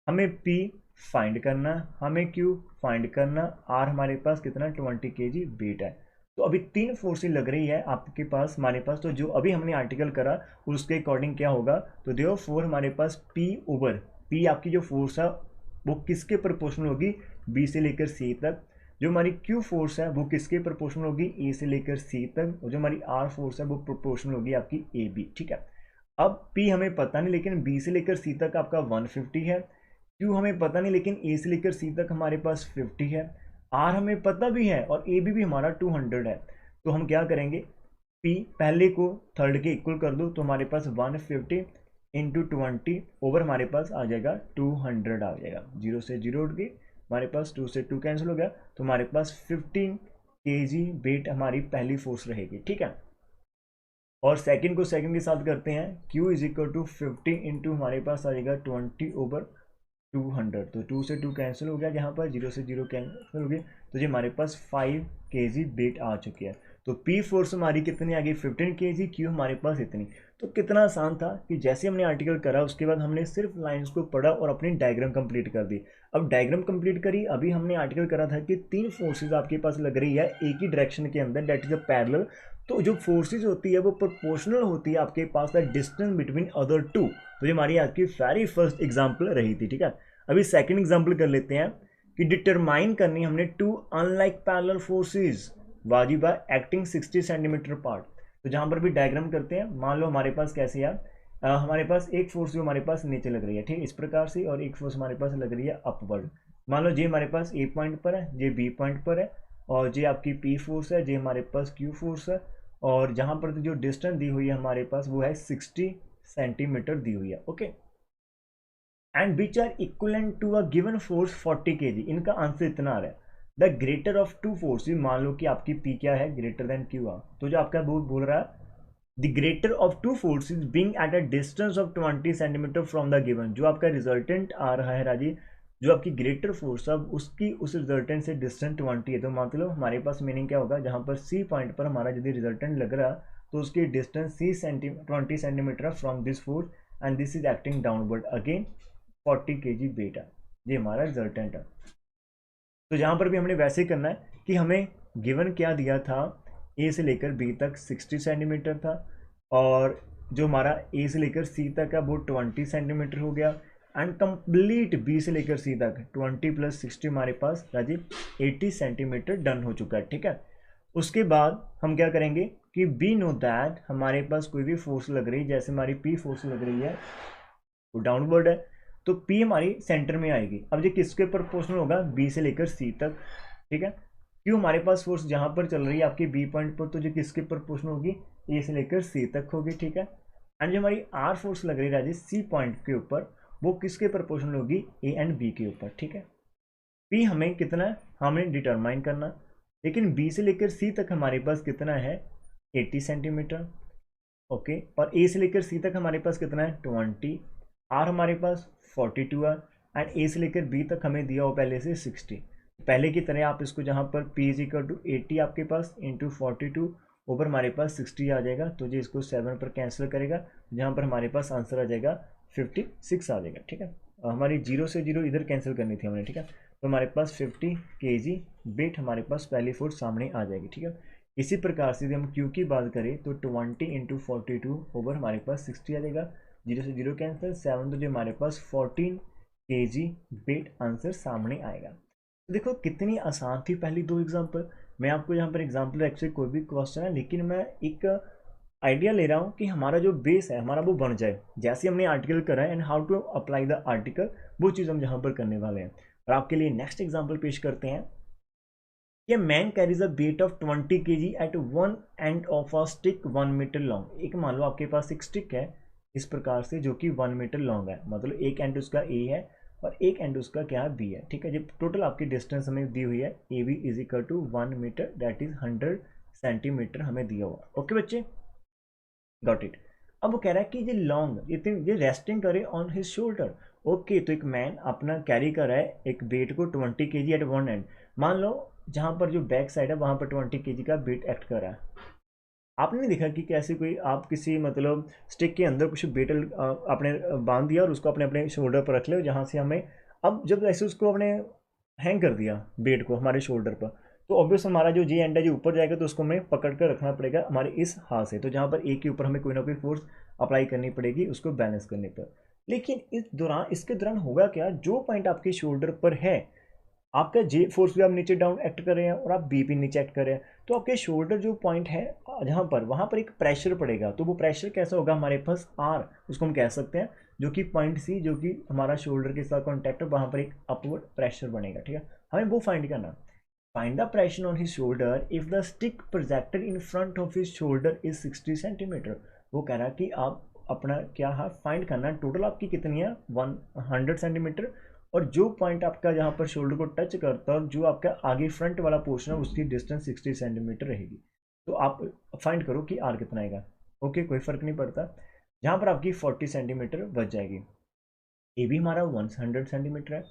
हमें P फाइंड करना, हमें Q फाइंड करना, R हमारे पास कितना 20 kg वेट है। तो अभी तीन फोर्सेज लग रही है आपके पास हमारे पास। तो जो अभी हमने आर्टिकल करा उसके अकॉर्डिंग क्या होगा, तो देखो 4 हमारे पास P ओवर P आपकी जो फोर्स है वो किसके प्रोपोर्शनल होगी, B से लेकर C तक। जो हमारी Q फोर्स है वो किसके प्रोपोर्शनल होगी, A से लेकर C तक। और जो हमारी R फोर्स है वो प्रोपोर्शनल होगी आपकी AB, ठीक है। अब P हमें पता नहीं, लेकिन B से लेकर C तक आपका 150 है। Q हमें पता नहीं, लेकिन A से लेकर C तक हमारे पास 50 है। R हमें पता भी है और AB भी हमारा 200 है। तो हम क्या करेंगे, P पहले को थर्ड के इक्वल कर दो, तो हमारे पास 150 इंटू 20 ओवर हमारे पास आ जाएगा 200 आ जाएगा। 0 से 0 उठ गई, हमारे पास 2 से 2 कैंसिल हो गया, तो हमारे पास 15 kg वेट हमारी पहली फोर्स रहेगी, ठीक है। और सेकंड को सेकंड के साथ करते हैं, Q is equal to 50 into हमारे पास आ जाएगा 20 ओवर 200। तो 2 से 2 कैंसिल हो गया, यहाँ पर 0 से 0 कैंसिल हो गया, तो ये हमारे पास 5 kg वेट आ चुकी है। तो P फोर्स हमारी कितनी आ गई, 15 kg, Q हमारे पास इतनी। तो कितना आसान था कि जैसे हमने आर्टिकल करा उसके बाद हमने सिर्फ लाइंस को पढ़ा और अपनी डायग्राम कंप्लीट कर दी। अब डायग्राम कंप्लीट करी, अभी हमने आर्टिकल करा था कि तीन फोर्सेज आपके पास लग रही है एक ही डायरेक्शन के अंदर, दैट इज अ पैरेलल। तो जो फोर्सेज होती है वो प्रोपोर्शनल होती है आपके पास the distance between other two. तो ये हमारी आज की वेरी फर्स्ट एग्जाम्पल रही थी, ठीक है। अभी सेकंड एग्जाम्पल कर लेते हैं कि डिटरमाइन करनी हमने टू अनलाइक पैरेलल फोर्सेस वाजिबा एक्टिंग 60 सेंटीमीटर पार्ट। तो जहां पर भी डायग्राम करते हैं, मान लो हमारे पास कैसे यार, हमारे पास एक फोर्स जो हमारे पास नीचे लग रही है, ठीक, इस प्रकार से, और एक फोर्स हमारे पास लग रही है अपवर्ड। मान लो जे हमारे पास ए पॉइंट पर है, जे बी पॉइंट पर है, और जे आपकी पी फोर्स है, जे हमारे पास क्यू फोर्स है। और जहां पर जो डिस्टेंस दी हुई है हमारे पास वो है 60 सेंटीमीटर दी हुई है, okay. And which are equivalent to a given force 40 kg। इनका आंसर इतना आ रहा है, the greater of two forces. मान लो कि आपकी P क्या है, ग्रेटर देन Q। तो जो आपका बोल रहा है the greater of two forces being at a distance of 20 centimetre from the given. जो आपका रिजल्टेंट आ रहा है राजी, जो आपकी ग्रेटर फोर्स अब उसकी उस रिजल्टेंट से डिस्टेंस 20 है, तो मतलब हमारे पास मीनिंग क्या होगा, जहाँ पर सी पॉइंट पर हमारा यदि रिजल्टेंट लग रहा तो उसकी distance C 20 centimetre from this force and this is acting downward again 40 kg बेटा। ये हमारा रिजल्टेंट है। तो जहाँ पर भी हमने वैसे ही करना है कि हमें गिवन क्या दिया था, ए से लेकर बी तक 60 सेंटीमीटर था, और जो हमारा ए से लेकर सी तक है वो 20 सेंटीमीटर हो गया, एंड कंप्लीट बी से लेकर सी तक 20 + 60 हमारे पास राजीव 80 सेंटीमीटर डन हो चुका है। ठीक है, उसके बाद हम क्या करेंगे कि वी नो दैट हमारे पास कोई भी फोर्स लग रही है, जैसे हमारी पी फोर्स लग रही है वो डाउनवर्ड है, तो पी हमारी सेंटर में आएगी। अब ये किसके प्रोपोर्शनल होगा, बी से लेकर सी तक। ठीक है, क्यों हमारे पास फोर्स जहां पर चल रही है आपकी बी पॉइंट पर, तो जो किसके प्रोपोर्शनल होगी, ए से लेकर सी तक होगी। ठीक है, एंड जो हमारी आर फोर्स लग रही है राजेश सी पॉइंट के ऊपर, वो किसके प्रोपोर्शनल होगी, ए एंड बी के ऊपर। ठीक है, पी हमें कितना है हमें डिटरमाइन करना, लेकिन बी से लेकर सी तक हमारे पास कितना है 80 सेंटीमीटर। ओके, और ए से लेकर सी तक हमारे पास कितना है 20, आर हमारे पास 42 है, एंड ए से लेकर बी तक हमें दिया हो पहले से 60। पहले की तरह आप इसको जहाँ पर P इज इक्वल टू 80 आपके पास इंटू 42 ऊपर हमारे पास 60 आ जाएगा, तो जी इसको 7 पर कैंसिल करेगा, जहाँ पर हमारे पास आंसर आ जाएगा 56 आ जाएगा। ठीक है, हमारी 0 से 0 इधर कैंसिल करनी थी हमने। ठीक है, तो हमारे पास 50 kg वेट हमारे पास पहली फोर्स सामने आ जाएगी। ठीक है, इसी प्रकार से यदि हम Q की बात करें तो 20 इंटू 42 ओवर हमारे पास 60 आ जाएगा, 0 से 0 कैंसिल, 7 तो जो हमारे पास 14 kg वेट आंसर सामने आएगा। तो देखो कितनी आसान थी पहली दो एग्जाम्पल। मैं आपको यहाँ पर एग्जाम्पल एक्चुअली कोई भी क्वेश्चन है, लेकिन मैं एक आइडिया ले रहा हूँ कि हमारा जो बेस है हमारा वो बन जाए, जैसे हमने आर्टिकल करा है and how to apply the article, वो चीज़ हम यहाँ पर करने वाले हैं। और आपके लिए नेक्स्ट एग्जाम्पल पेश करते हैं कि man carries a weight of 20 kg at one end of a stick 1 metre long. एक मान लो आपके पास एक स्टिक है इस प्रकार से जो कि 1 मीटर लॉन्ग है, मतलब एक एंड उसका ए है और एक एंड उसका क्या है बी है। ठीक है, जब टोटल आपकी डिस्टेंस हमें दी हुई है A B is equal to 1 metre, that is 100 centimetre हमें दिया हुआ। ओके बच्चे, गॉट इट। अब वो कह रहा है कि ये लॉन्ग ये रेस्टिंग करे ऑन हिज शोल्डर। ओके, तो एक मैन अपना कैरी कर रहा है एक वेट को 20 kg एट वन एंड। मान लो जहाँ पर जो बैक साइड है वहाँ पर 20 kg का वेट एक्ट कर रहा है। आपने नहीं देखा कि कैसे कोई आप किसी मतलब स्टिक के अंदर कुछ बेटल आपने बांध दिया और उसको अपने अपने शोल्डर पर रख ले, जहाँ से हमें अब जब ऐसे उसको अपने हैंग कर दिया बेट को हमारे शोल्डर पर, तो ऑब्वियस हमारा जो जी एंड है जो ऊपर जाएगा तो उसको हमें पकड़ कर रखना पड़ेगा हमारे इस हाथ से, तो जहाँ पर एक के ऊपर हमें कोई ना कोई फोर्स अप्लाई करनी पड़ेगी उसको बैलेंस करने पर। लेकिन इसके दौरान होगा क्या, जो पॉइंट आपके शोल्डर पर है आपका जे फोर्स भी आप नीचे डाउन एक्ट कर रहे हैं और आप बी भी नीचे एक्ट कर रहे हैं, तो आपके शोल्डर जो पॉइंट है जहाँ पर वहाँ पर एक प्रेशर पड़ेगा। तो वो प्रेशर कैसा होगा हमारे पास आर, उसको हम कह सकते हैं, जो कि पॉइंट सी जो कि हमारा शोल्डर के साथ कॉन्टैक्ट है, वहाँ पर एक अपवर्ड प्रेशर बनेगा। ठीक है, हमें वो फाइंड करना। Find the pressure on his shoulder if the stick projected in front of his shoulder is 60 centimetre. वो कह रहा है कि आप अपना क्या है फाइंड करना, टोटल आपकी कितनी है 100 सेंटीमीटर, और जो पॉइंट आपका जहाँ पर शोल्डर को टच करता है और जो आपका आगे फ्रंट वाला पोर्शन है उसकी डिस्टेंस 60 सेंटीमीटर रहेगी। तो आप फाइंड करो कि आर कितना आएगा। ओके, कोई फर्क नहीं पड़ता, जहाँ पर आपकी 40 सेंटीमीटर बच जाएगी। ए भी हमारा 100 सेंटीमीटर है,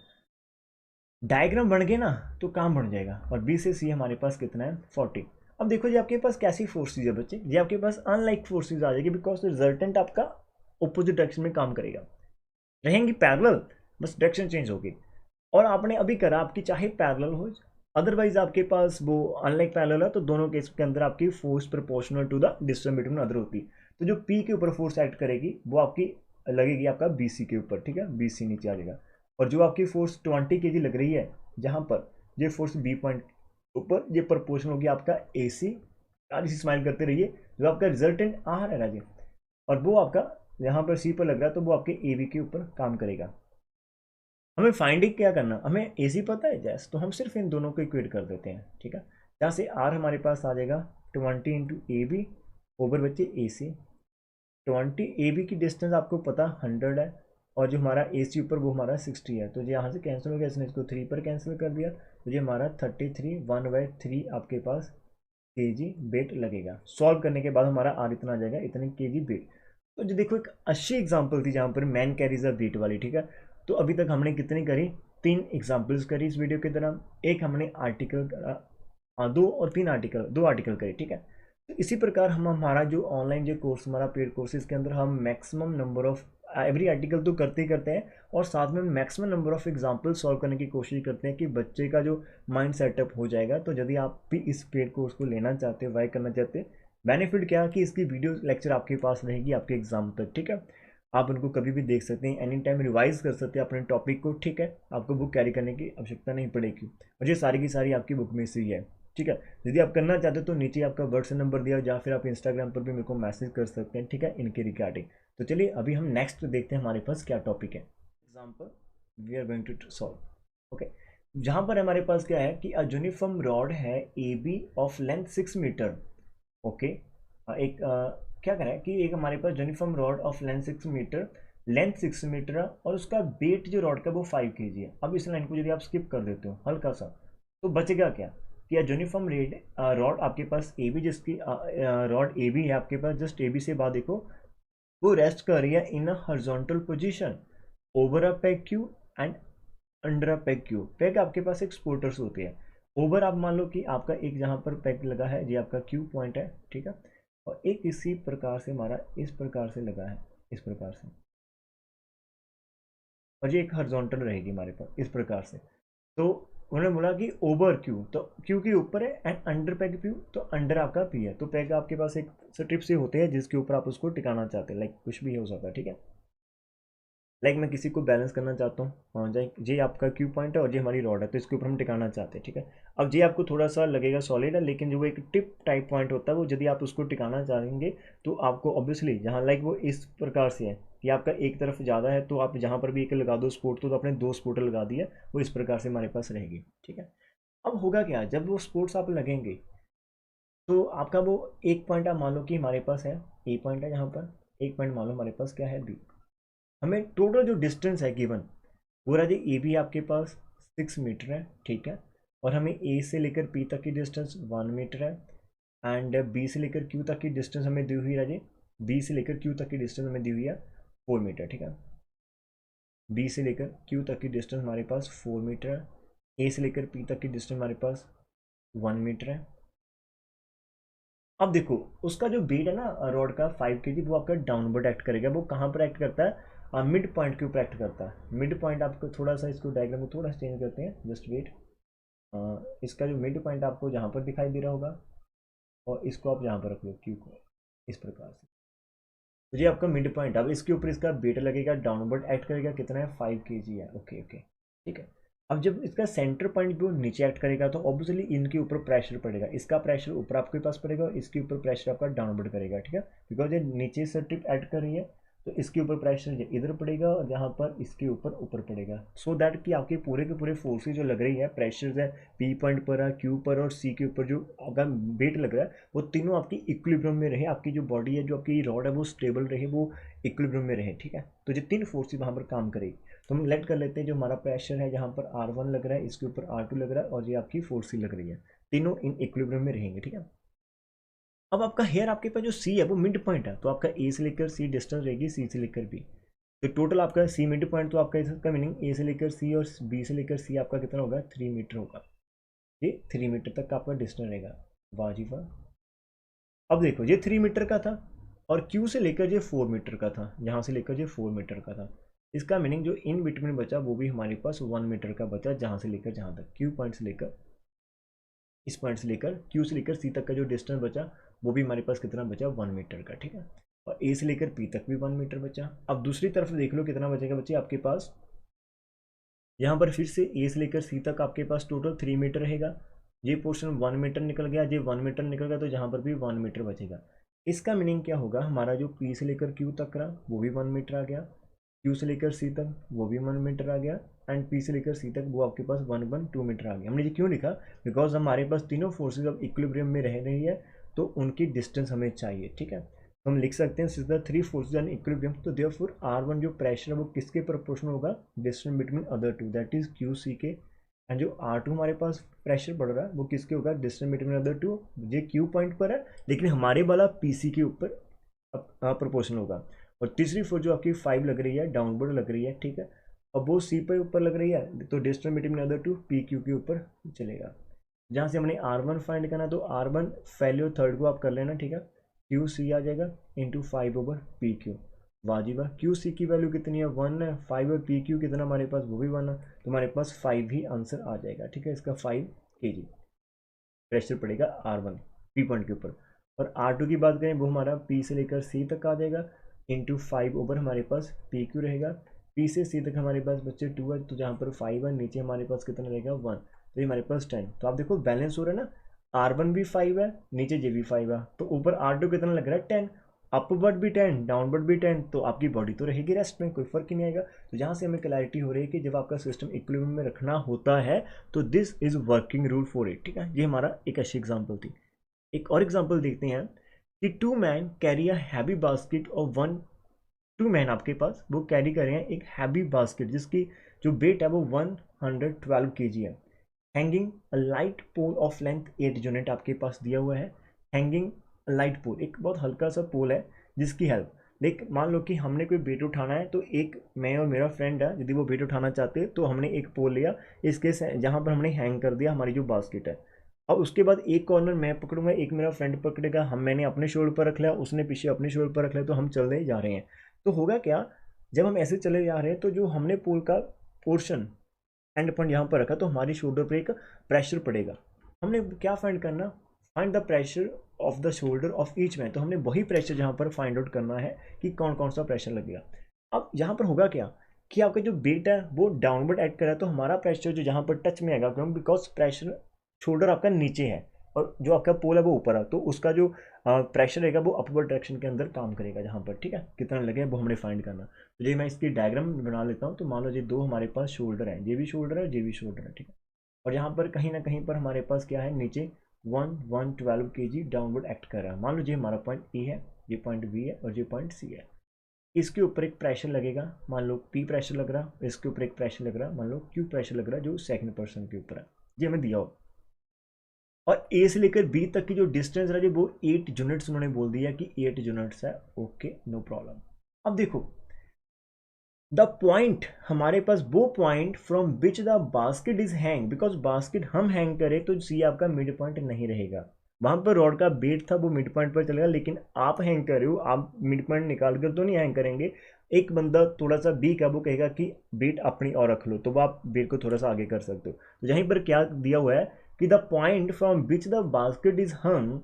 डायग्राम बन गए ना तो काम बन जाएगा। और बी से सी हमारे पास कितना है 40। अब देखो जी आपके पास कैसी फोर्सेज है बच्चे, ये आपके पास अनलाइक फोर्सेज आ जाएगी, बिकॉज रिजल्टेंट आपका ऑपोजिट डायरेक्शन में काम करेगा, रहेंगी पैरेलल, बस डायरेक्शन चेंज होगी। और आपने अभी करा आपकी चाहे पैरेलल हो, अदरवाइज आपके पास वो अनलाइक पैरेलल है, तो दोनों केस के अंदर आपकी force proportional to the distance between other होती। तो जो पी के ऊपर फोर्स एक्ट करेगी वो आपकी लगेगी आपका बी सी के ऊपर। ठीक है, बी सी नीचे आ जाएगा, और जो आपकी फोर्स 20 kg लग रही है जहाँ पर ये फोर्स बी पॉइंट ऊपर, ये प्रोपोर्शनल होगी आपका ए सी। यार इसी स्माइल करते रहिए, जो आपका रिजल्टेंट आ रहा है राजे, और वो आपका यहाँ पर सी पर लग रहा है, तो वो आपके ए बी के ऊपर काम करेगा। हमें फाइंडिंग क्या करना, हमें ए सी पता है जैस, तो हम सिर्फ इन दोनों को इक्वेट कर देते हैं। ठीक है, जहाँ से आर हमारे पास आ जाएगा 20 इंटू ए बी ओवर बच्चे ए सी। 20 ए बी की डिस्टेंस आपको पता 100 है, और जो हमारा ए सी ऊपर वो हमारा 60 है, तो जो यहाँ से कैंसिल हो गया, इसने इसको 3 पर कैंसिल कर दिया, तो ये हमारा 33 1/3 आपके पास kg वेट लगेगा। सॉल्व करने के बाद हमारा आर इतना आ जाएगा, इतने kg वेट। तो जो देखो एक अच्छी एग्जांपल थी जहाँ पर मैन कैरीज अ वेट वाली, ठीक है। तो अभी तक हमने कितनी करी, 3 एग्जांपल्स करी इस वीडियो के दौरान। एक हमने आर्टिकल करा, 2 और 3 आर्टिकल, 2 आर्टिकल करे, ठीक है। तो इसी प्रकार हम हमारा जो ऑनलाइन जो कोर्स हमारा पेड कोर्सेज के अंदर हम maximum number of every article तो करते ही करते हैं, और साथ में maximum number of example solve करने की कोशिश करते हैं कि बच्चे का जो माइंड सेटअप हो जाएगा। तो यदि आप भी इस पेड कोर्स को लेना चाहते हो, वाई करना चाहते हैं, बेनिफिट क्या है कि इसकी वीडियो लेक्चर आपके पास रहेगी आपके एग्जाम तक, ठीक है। आप उनको कभी भी देख सकते हैं, एनी टाइम रिवाइज कर सकते हैं अपने टॉपिक को, ठीक है। आपको बुक कैरी करने की आवश्यकता नहीं पड़ेगी, और ये सारी की सारी आपकी बुक में से ही है, ठीक है। यदि आप करना चाहते हो तो नीचे आपका व्हाट्सएप नंबर दिया, या फिर आप इंस्टाग्राम पर भी मेरे को मैसेज कर सकते हैं, ठीक है, इनके रिगार्डिंग। तो चलिए अभी हम नेक्स्ट देखते हैं हमारे पास क्या टॉपिक है। Example we are going to solve, okay. जहाँ पर हमारे पास क्या है कि अ यूनिफॉर्म रॉड है A B of length 6 metre, okay. एक क्या करें कि एक हमारे पास uniform rod of length 6 metre, length 6 metre है, और उसका वेट जो रॉड का वो 5 kg है। अब इस लाइन को यदि आप स्किप कर देते हो हल्का सा, तो बचेगा क्या कि यूनिफॉर्म रेड रॉड आपके पास ए बी, जिसकी रॉड ए बी है आपके पास, जस्ट ए बी से बाद देखो वो रेस्ट कर रही है in a horizontal position over a peg Q and under a peg Q. Peg आपके पास एक सपोर्टर्स होती है, ओवर आप मान लो कि आपका एक जहाँ पर पेग लगा है ये आपका क्यू पॉइंट है, ठीक है। और एक इसी प्रकार से हमारा इस प्रकार से लगा है, इस प्रकार से, और ये एक हॉरिजॉन्टल रहेगी हमारे पास इस प्रकार से। तो उन्होंने बोला कि ओवर क्यू, तो क्यू के ऊपर है, एंड अंडर पेग क्यू, तो अंडर आपका पी है। तो पेग आपके पास एक स्ट्रिप से होते हैं जिसके ऊपर आप उसको टिकाना चाहते हैं, लाइक कुछ भी हो सकता है, ठीक है। लाइक मैं किसी को बैलेंस करना चाहता हूँ, हाँ जाए ये आपका क्यू पॉइंट है और ये हमारी रॉड है, तो इसके ऊपर हम टिकाना चाहते हैं, ठीक है। अब ये आपको थोड़ा सा लगेगा सॉलिड है, लेकिन जो वो एक टिप टाइप पॉइंट होता है वो यदि आप उसको टिकाना चाहेंगे तो आपको ऑब्वियसली जहाँ लाइक वो इस प्रकार से है कि आपका एक तरफ ज़्यादा है, तो आप जहाँ पर भी एक लगा दो स्पोर्ट, तो आपने 2 स्पोर्ट लगा दिया, वो इस प्रकार से हमारे पास रहेगी, ठीक है। अब होगा क्या, जब वो स्पोर्ट्स आप लगेंगे तो आपका वो एक पॉइंट आप मान लो कि हमारे पास है, ए पॉइंट है यहाँ पर, एक पॉइंट मान लो हमारे पास क्या है, बी। हमें टोटल जो डिस्टेंस है गिवन, पूरा जो ए बी आपके पास 6 मीटर है, ठीक है। और हमें ए से लेकर पी तक की डिस्टेंस 1 मीटर है, एंड बी से लेकर क्यू तक की डिस्टेंस हमें दी हुई है जी, बी से लेकर क्यू तक की डिस्टेंस हमें दी हुई है 4 मीटर, ठीक है। बी से लेकर क्यू तक की डिस्टेंस हमारे पास 4 मीटर है, ए से लेकर पी तक की डिस्टेंस हमारे पास 1 मीटर है। अब देखो उसका जो वेट है ना रॉड का 5 kg, वो आपका डाउनवर्ड एक्ट करेगा। वो कहाँ पर एक्ट करता है, मिड पॉइंट के ऊपर एक्ट करता है। मिड पॉइंट आपको थोड़ा सा इसको डायग्राम को थोड़ा सा चेंज करते हैं, जस्ट वेट। इसका जो मिड पॉइंट आपको जहाँ पर दिखाई दे रहा होगा, और इसको आप यहाँ पर रख लो क्यू को, इस प्रकार से। तो ये आपका मिड पॉइंट, अब इसके ऊपर इसका वेट लगेगा, डाउनवर्ड एक्ट करेगा, कितना है 5 kg है, ओके ओके, ठीक है। अब जब इसका सेंटर पॉइंट भी नीचे एक्ट करेगा तो ऑब्वियसली इनके ऊपर प्रेशर पड़ेगा, इसका प्रेशर ऊपर आपके पास पड़ेगा और इसके ऊपर प्रेशर आपका डाउनवर्ड करेगा, ठीक है। बिकॉज ये नीचे से ट्रिप एक्ट कर रही है, तो इसके ऊपर प्रेशर इधर पड़ेगा और जहाँ पर इसके ऊपर ऊपर पड़ेगा, सो दैट कि आपके पूरे के पूरे फोर्सेज जो लग रही है, प्रेशर है पी पॉइंट पर है, क्यू पर और सी के ऊपर जो आपका वेट लग रहा है, वो तीनों आपकी इक्विलिब्रियम में रहे, आपकी जो बॉडी है, जो आपकी रॉड है, वो स्टेबल रहे, वो इक्विलिब्रियम में रहे, ठीक है। तो ये 3 फोर्सेज वहाँ पर काम करेगी। तो हम लेट कर लेते हैं जो हमारा प्रेशर है, जहाँ पर R1 लग रहा है, इसके ऊपर R2 लग रहा है, और ये आपकी फोर्स सी लग रही है, तीनों इन इक्विलिब्रियम में रहेंगे, ठीक है। अब आपका हेयर आपके पास जो सी है वो मिड पॉइंट है, तो आपका ए से लेकर सी डिस्टेंस रहेगी सी से लेकर बी। तो टोटल आपका सी मिड पॉइंट, तो आपका इसका मीनिंग ए से लेकर सी और बी से लेकर सी आपका कितना होगा, 3 मीटर होगा। ये 3 मीटर तक का आपका डिस्टेंस रहेगा, वाह जी वाह। अब देखो ये 3 मीटर का था, और क्यू से लेकर ये 4 मीटर का था, यहाँ से लेकर ये 4 मीटर का था। इसका मीनिंग जो इन बिटवीन बचा वो भी हमारे पास 1 मीटर का बचा, जहाँ से लेकर जहाँ तक, क्यू पॉइंट से लेकर इस पॉइंट से लेकर क्यू से लेकर सी तक का जो डिस्टेंस बचा वो भी हमारे पास कितना बचा, 1 मीटर का, ठीक है। और ए से लेकर पी तक भी 1 मीटर बचा। अब दूसरी तरफ देख लो कितना बचेगा, बच्चे आपके पास यहाँ पर फिर से ए से लेकर सी तक आपके पास टोटल 3 मीटर रहेगा। ये पोर्शन 1 मीटर निकल गया, ये 1 मीटर निकल गया, तो यहाँ पर भी 1 मीटर बचेगा। इसका मीनिंग क्या होगा, हमारा जो पी से लेकर क्यू तक रहा वो भी 1 मीटर आ गया, क्यू से लेकर सी तक वो भी 1 मीटर आ गया, एंड पी से लेकर सी तक वो आपके पास 1 1 2 मीटर आ गया। हमने ये क्यों लिखा, बिकॉज हमारे पास तीनों फोर्सेज अब इक्विलिब्रियम में रह रही है, तो उनकी डिस्टेंस हमें चाहिए, ठीक है। तो हम लिख सकते हैं since the 3 forces are in equilibrium, तो देयरफॉर R1 जो प्रेशर है वो किसके प्रोपोर्शनल होगा, distance between other two, that is Q C के एंड जो R2 हमारे पास प्रेशर पड़ रहा है वो किसके होगा, डिस्टेंस बिटवीन अदर टू, ये क्यू पॉइंट पर है लेकिन हमारे वाला PC के ऊपर प्रोपोर्शनल होगा। और तीसरी फोर्स जो आपकी 5 लग रही है, डाउनवर्ड लग रही है, ठीक है। अब वो C पे ऊपर लग रही है तो distance between other two PQ के ऊपर चलेगा। जहाँ से हमने R1 फाइंड करना तो R1 वैल्यू थर्ड को आप कर लेना, ठीक है। QC आ जाएगा इंटू 5/PQ। वाजिबा QC की वैल्यू कितनी है, 1 है। 5 और PQ कितना हमारे पास, वो भी 1 है। तो हमारे पास 5 ही आंसर आ जाएगा, ठीक है। इसका 5 kg प्रेशर पड़ेगा R1 P पॉइंट के ऊपर। और R2 की बात करें वो हमारा P से लेकर C तक आ जाएगा इंटू 5 हमारे पास PQ रहेगा। P से C तक हमारे पास बच्चे 2 है, तो जहाँ पर 5 है नीचे हमारे पास कितना रहेगा 1, तो ये हमारे पास 10। तो आप देखो बैलेंस हो रहा है ना, R1 भी 5 है, नीचे जे भी 5 है, तो ऊपर R2 कितना लग रहा है 10, अपवर्ड भी 10 डाउनवर्ड भी 10, तो आपकी बॉडी तो रहेगी रेस्ट में, कोई फर्क ही नहीं आएगा। तो जहाँ से हमें क्लैरिटी हो रही है कि जब आपका सिस्टम इक्विलिब्रियम में रखना होता है तो this is working rule for it, ठीक है। ये हमारा एक अच्छी एग्जांपल थी। एक और एग्जांपल देखते हैं कि 2 man carry a heavy basket और 2 मैन आपके पास वो कैरी कर रहे हैं एक हैवी बास्केट जिसकी जो वेट है वो 112 kg है। Hanging a light pole of length 8 unit आपके पास दिया हुआ है। हैंगिंग लाइट पोल एक बहुत हल्का सा पोल है जिसकी हेल्प, लेकिन मान लो कि हमने कोई वेट उठाना है तो एक मैं और मेरा फ्रेंड है, यदि वो वेट उठाना चाहते हैं तो हमने एक पोल लिया इसके जहाँ पर हमने हैंग कर दिया हमारी जो बास्केट है। अब उसके बाद एक कॉर्नर मैं पकड़ूंगा, एक मेरा फ्रेंड पकड़ेगा, मैंने अपने शोल्डर पर रख लिया, उसने पीछे अपने शोल्डर पर रख लिया, तो हम चलते जा रहे हैं। तो होगा क्या, जब हम ऐसे चले जा रहे हैं तो जो हमने पोल का पोर्शन एंड पॉइंट यहाँ पर रखा तो हमारी शोल्डर पर एक प्रेशर पड़ेगा। हमने क्या फाइंड करना, find the pressure of the shoulder of each man, तो हमने वही प्रेशर यहाँ पर फाइंड आउट करना है कि कौन कौन सा प्रेशर लगेगा। अब यहाँ पर होगा क्या कि आपका जो वेट है वो डाउनवर्ड एक्ट कर रहा है, तो हमारा प्रेशर जो जहाँ पर टच में आएगा, क्यों, बिकॉज प्रेशर शोल्डर आपका नीचे है और जो आपका पोल है वो ऊपर है, तो उसका जो प्रेशर रहेगा वो अपवर्ड डायरेक्शन के अंदर काम करेगा जहाँ पर, ठीक है। कितना लगे वो हमने फाइंड करना। तो ये मैं इसकी डायग्राम बना लेता हूँ। तो मान लो ये दो हमारे पास शोल्डर है, ये भी शोल्डर है, ये भी शोल्डर है, ठीक है। और यहाँ पर कहीं ना कहीं पर हमारे पास क्या है, नीचे 112 kg डाउनवर्ड एक्ट कर रहा है। मान लो ये हमारा पॉइंट ए है, ये पॉइंट बी है और ये पॉइंट सी है। इसके ऊपर एक प्रेशर लगेगा, मान लो पी प्रेशर लग रहा है, इसके ऊपर एक प्रेशर लग रहा है, मान लो क्यू प्रेशर लग रहा है जो सेकंड पर्सन के ऊपर है, ये हमें दिया हो। और ए से लेकर बी तक की जो डिस्टेंस है वो 8 यूनिट्स उन्होंने बोल दिया कि 8 यूनिट्स है। Okay, no problem. अब देखो द पॉइंट हमारे पास वो point from which the basket is hang, because basket हम हैंग करें तो सी आपका मिड पॉइंट नहीं रहेगा। वहां पर रॉड का बेट था वो मिड पॉइंट पर चलेगा, लेकिन आप हैंग कर रहे हो, आप मिड पॉइंट निकाल कर तो नहीं हैंग करेंगे। एक बंदा थोड़ा सा बी का वो कहेगा कि बेट अपनी और रख लो, तो वो आप बेट को थोड़ा सा आगे कर सकते हो। तो यहीं पर क्या दिया हुआ है कि the point from which the basket is hung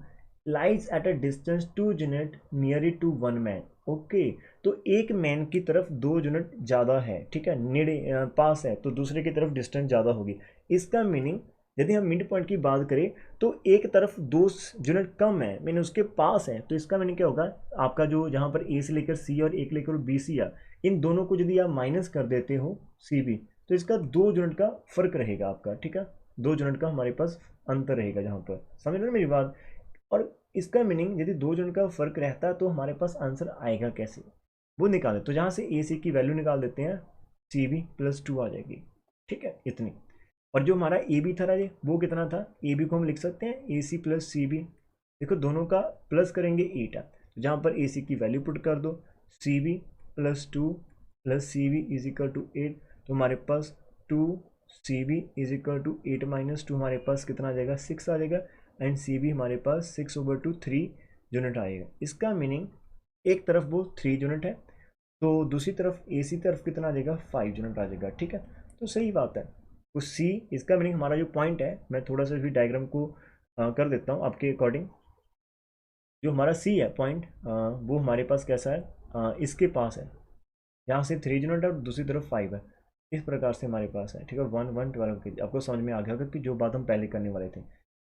lies at a distance 2 unit near to 1 man. Okay, तो एक मैन की तरफ 2 यूनिट ज़्यादा है, ठीक है, नेड़े पास है, तो दूसरे की तरफ डिस्टेंस ज़्यादा होगी। इसका मीनिंग यदि हम मिड पॉइंट की बात करें तो एक तरफ 2 यूनिट कम है, मीन उसके पास है, तो इसका मीनिंग क्या होगा, आपका जो जहाँ पर ए से लेकर सी और एक लेकर बी सी है, इन दोनों को यदि आप माइनस कर देते हो सी बी, तो इसका 2 यूनिट का फर्क रहेगा आपका, ठीक है। 2 यूनिट का हमारे पास अंतर रहेगा जहाँ पर, समझ रहे हो मेरी बात। और इसका मीनिंग यदि 2 यूनिट का फर्क रहता है तो हमारे पास आंसर आएगा कैसे, वो निकाले। तो जहाँ से ए सी की वैल्यू निकाल देते हैं, सी बी प्लस 2 आ जाएगी, ठीक है, इतनी। और जो हमारा ए बी था राजे वो कितना था, ए बी को हम लिख सकते हैं ए सी प्लस सी बी। देखो दोनों का प्लस करेंगे 8 है, तो जहाँ पर ए सी की वैल्यू पुट कर दो, C B plus 2 plus C B is equal to 8, तो हमारे पास 2 C B is equal to 8 minus 2 हमारे पास कितना आ जाएगा, 6 आ जाएगा। एंड सी बी हमारे पास 6/2 3 यूनिट आएगा। इसका मीनिंग एक तरफ वो 3 यूनिट है, तो दूसरी तरफ ए सी तरफ कितना आ जाएगा, 5 यूनिट आ जाएगा, ठीक है। तो सही बात है। तो सी, इसका मीनिंग हमारा जो पॉइंट है, मैं थोड़ा सा भी डायग्राम को कर देता हूँ आपके अकॉर्डिंग। जो हमारा सी है पॉइंट, वो हमारे पास कैसा है, इसके पास है, यहाँ से 3 यूनिट है और दूसरी तरफ 5 है, इस प्रकार से हमारे पास है, ठीक है। 112 के आपको समझ में आ गया होगा कि जो बात हम पहले करने वाले थे,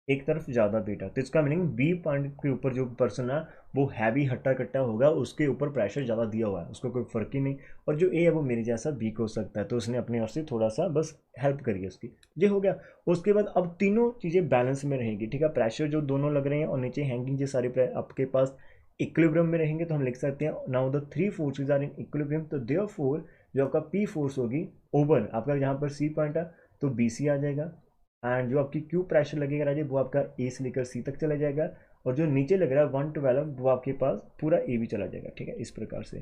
एक तरफ ज़्यादा वेट है, तो इसका मीनिंग बी पॉइंट के ऊपर जो पर्सन है वो हैवी हट्टा कट्टा होगा, उसके ऊपर प्रेशर ज़्यादा दिया हुआ है, उसको कोई फर्क ही नहीं। और जो ए है वो मेरे जैसा वीक हो सकता है, तो उसने अपनी ओर से थोड़ा सा बस हेल्प करी है उसकी, ये हो गया। उसके बाद अब तीनों चीज़ें बैलेंस में रहेंगी, ठीक है। प्रेशर जो दोनों लग रहे हैं और नीचे हैंगिंग जो सारे आपके पास इक्विलिब्रियम में रहेंगे, तो हम लिख सकते हैं now the 3 forces are in equilibrium, तो देयरफॉर जो आपका पी फोर्स होगी ओवर आपका जहाँ पर सी पॉइंट है, तो बी सी आ जाएगा। एंड जो आपकी क्यू प्रेशर लगेगा राजे वो आपका ए से लेकर सी तक चला जाएगा, और जो नीचे लग रहा है 112 वो आपके पास पूरा ए भी चला जाएगा, ठीक है, इस प्रकार से।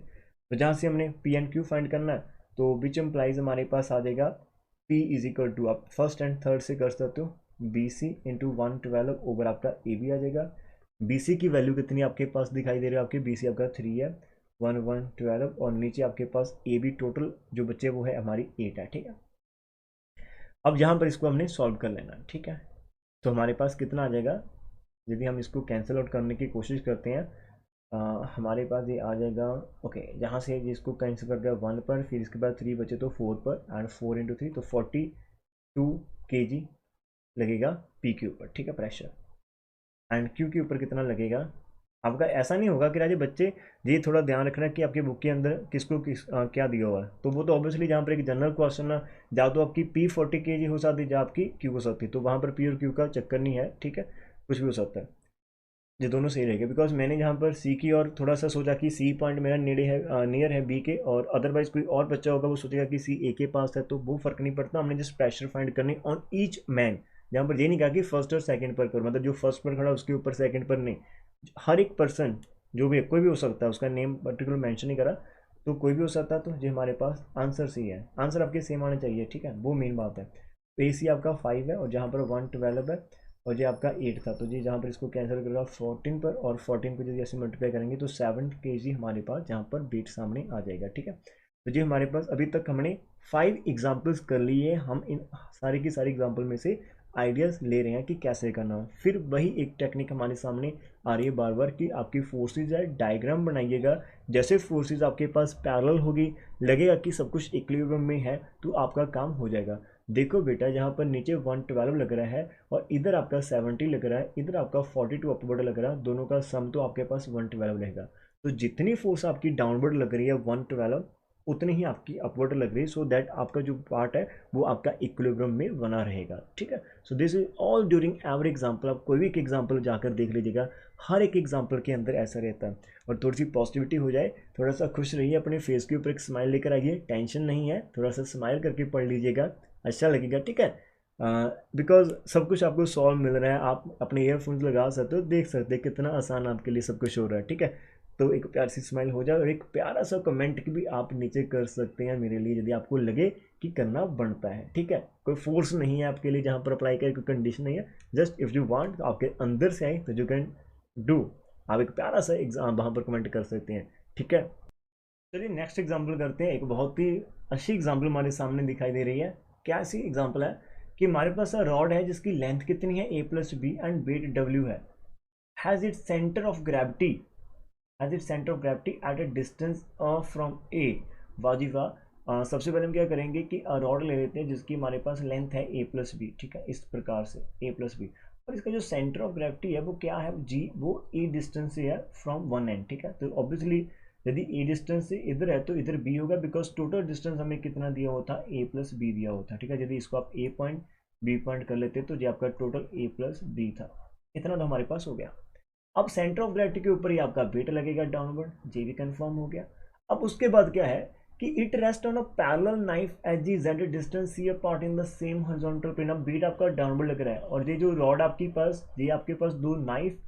तो जहाँ से हमने पी एंड क्यू फाइंड करना है, तो विच एम्प्लाइज हमारे पास आ जाएगा पी इज इक्वल टू, आप फर्स्ट एंड थर्ड से कर सकते हो, बी सी इंटू 112 ओवर आपका ए भी आ जाएगा। बी सी की वैल्यू कितनी आपके पास दिखाई दे रही है, आपके बी सी आपका 3 है, 112, और नीचे आपके पास ए भी टोटल जो बच्चे वो है हमारी 8 है, ठीक है। अब यहाँ पर इसको हमने सॉल्व कर लेना, ठीक है। तो हमारे पास कितना आ जाएगा, यदि हम इसको कैंसिल आउट करने की कोशिश करते हैं, हमारे पास ये आ जाएगा, ओके, जहाँ से जिसको कैंसिल कर दिया 1 पर, फिर इसके बाद 3 बचे तो 4 पर, एंड 4 इंटू 3 तो 42 kg लगेगा पी के ऊपर, ठीक है, प्रेशर। एंड क्यू के ऊपर कितना लगेगा आपका, ऐसा नहीं होगा कि राजे बच्चे ये थोड़ा ध्यान रखना कि आपके बुक के अंदर किसको क्या दिया हुआ है, तो वो तो ऑब्वियसली जहाँ पर एक जनरल क्वेश्चन है, जहाँ तो आपकी पी 40 kg हो सकती है, जहाँ आपकी क्यू हो सकती है, तो वहाँ पर पी और क्यू का चक्कर नहीं है, ठीक है, कुछ भी हो सकता है, ये दोनों सही रहेगा। बिकॉज मैंने यहाँ पर सी की और थोड़ा सा सोचा कि सी पॉइंट मेरा नियर है बी के, और अदरवाइज कोई और बच्चा होगा वो सोचेगा कि सी ए के पास है, तो वो फर्क नहीं पड़ता, हमने जस्ट प्रेशर फाइंड करनी ऑन ईच मैन। जहाँ पर ये नहीं कहा कि फर्स्ट और सेकंड पर करो, मतलब जो फर्स्ट पर खड़ा उसके ऊपर सेकंड पर नहीं, हर एक पर्सन जो भी कोई भी हो सकता है, उसका नेम पर्टिकुलर मेंशन नहीं करा, तो कोई भी हो सकता है, तो ये हमारे पास आंसर सी है, आंसर आपके सेम आने चाहिए, ठीक है, वो मेन बात है। तो ए सी आपका 5 है, और जहाँ पर 112 है, और ये आपका 8 था, तो जी जहाँ पर इसको कैंसिल करेगा 14 पर, और 14 को यदि ऐसे मल्टीप्लाई करेंगे तो 7 kg हमारे पास जहाँ पर वेट सामने आ जाएगा, ठीक है। तो जी हमारे पास अभी तक हमने 5 एग्जाम्पल्स कर लिए, हम इन सारी की सारी एग्जाम्पल में से आइडियाज़ ले रहे हैं कि कैसे करना है। फिर वही एक टेक्निक हमारे सामने आ रही है बार बार कि आपकी फोर्सेज है, डायग्राम बनाइएगा, जैसे फोर्सेज आपके पास पैरेलल होगी, लगेगा कि सब कुछ इक्विलिब्रियम में है, तो आपका काम हो जाएगा। देखो बेटा, जहाँ पर नीचे 112 लग रहा है और इधर आपका 70 लग रहा है, इधर आपका 42 अपवर्ड लग रहा है, दोनों का सम तो आपके पास 112 रहेगा। तो जितनी फोर्स आपकी डाउनवर्ड लग रही है 112, उतनी ही आपकी अपवर्ड लग रही है, सो दैट आपका जो पार्ट है वो आपका इक्विलिब्रियम में बना रहेगा, ठीक है। So this is all during every example. आप कोई भी एक एग्जाम्पल जाकर देख लीजिएगा, हर एक एग्जाम्पल के अंदर ऐसा रहता है। और थोड़ी सी पॉजिटिविटी हो जाए, थोड़ा सा खुश रहिए, अपने फेस के ऊपर एक स्माइल लेकर आइए, टेंशन नहीं है, थोड़ा सा स्माइल करके पढ़ लीजिएगा, अच्छा लगेगा, ठीक है। बिकॉज सब कुछ आपको सॉल्व मिल रहा है, आप अपने ईयरफोन्स लगा सकते हो, देख सकते हैं कितना आसान आपके लिए सब कुछ हो रहा है, ठीक है। तो एक प्यार सी स्माइल हो जाए, और एक प्यारा सा कमेंट भी आप नीचे कर सकते हैं मेरे लिए, यदि आपको लगे कि करना बनता है, ठीक है। कोई फोर्स नहीं है आपके लिए जहाँ पर अप्लाई करें, कोई कंडीशन नहीं है, जस्ट इफ़ यू वांट, आपके अंदर से आए तो यू कैन डू, आप एक प्यारा सा एग्जाम वहाँ पर कमेंट कर सकते हैं, ठीक है। चलिए नेक्स्ट एग्जाम्पल करते हैं। एक बहुत ही अच्छी एग्जाम्पल हमारे सामने दिखाई दे रही है। क्या ऐसी एग्जाम्पल है कि हमारे पास रॉड है जिसकी लेंथ कितनी है a+b एंड वेट w है, has it centre of gravity at a distance from A. वाह वाह। सबसे पहले हम क्या करेंगे कि रॉड ले लेते हैं जिसकी हमारे पास लेंथ है a+b, ठीक है, इस प्रकार से a+b, और इसका जो सेंटर ऑफ ग्रेविटी है वो क्या है g, वो ए डिस्टेंस से है फ्रॉम वन एंड, ठीक है। तो ऑब्वियसली यदि ए डिस्टेंस से इधर है तो इधर बी होगा, बिकॉज टोटल डिस्टेंस हमें कितना दिया हुआ था, a+b दिया हुआ था, ठीक है। यदि इसको आप ए पॉइंट बी पॉइंट कर लेते तो ये आपका टोटल a+b था, इतना तो हमारे पास हो गया। अब सेंटर ऑफ ग्रेविटी के ऊपर ही आपका वेट लगेगा डाउनवर्ड, ये भी कंफर्म हो गया। अब उसके बाद क्या है कि it rest on a parallel knife edge at distance C apart in the same horizontal plane. अब वेट आपका डाउनवर्ड लग रहा है, और ये जो रॉड आपके पास, ये आपके पास दो नाइफ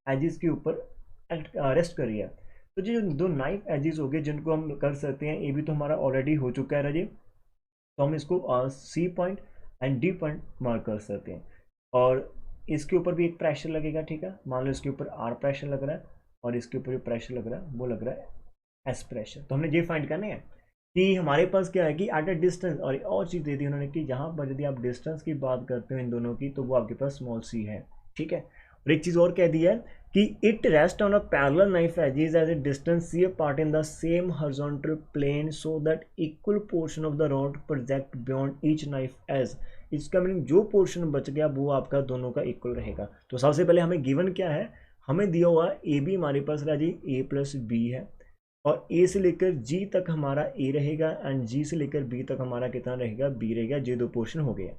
एजेस के ऊपर रेस्ट कर रही है। तो जो दो नाइफ एजेस हो गए जिनको हम कर सकते हैं, ये भी तो हमारा ऑलरेडी हो चुका है राजीव, तो हम इसको C point and D point mark कर सकते हैं, और इसके ऊपर भी एक प्रेशर लगेगा, ठीक है। मान लो इसके ऊपर आर प्रेशर लग रहा है, और इसके ऊपर जो प्रेशर लग रहा है वो लग रहा है एस प्रेशर। तो हमने ये फाइंड करना है कि हमारे पास क्या है कि एट अ डिस्टेंस, और चीज़ दे दी उन्होंने कि जहाँ पर यदि आप डिस्टेंस की बात करते हो इन दोनों की, तो वो आपके पास स्मॉल सी है, ठीक है। और एक चीज़ और कह दी है कि it rest on a parallel knife edges edge a distance C apart in the same horizontal plane so that equal portion of the rod project beyond each knife edge. इसका मीनिंग जो पोर्शन बच गया वो आपका दोनों का equal रहेगा। तो सबसे पहले हमें गिवन क्या है, हमें दिया हुआ ए बी हमारे पास रहा जी a+b है, और ए से लेकर जी तक हमारा ए रहेगा, एंड जी से लेकर बी तक हमारा कितना रहेगा, बी रहेगा। ये दो पोर्शन हो गया।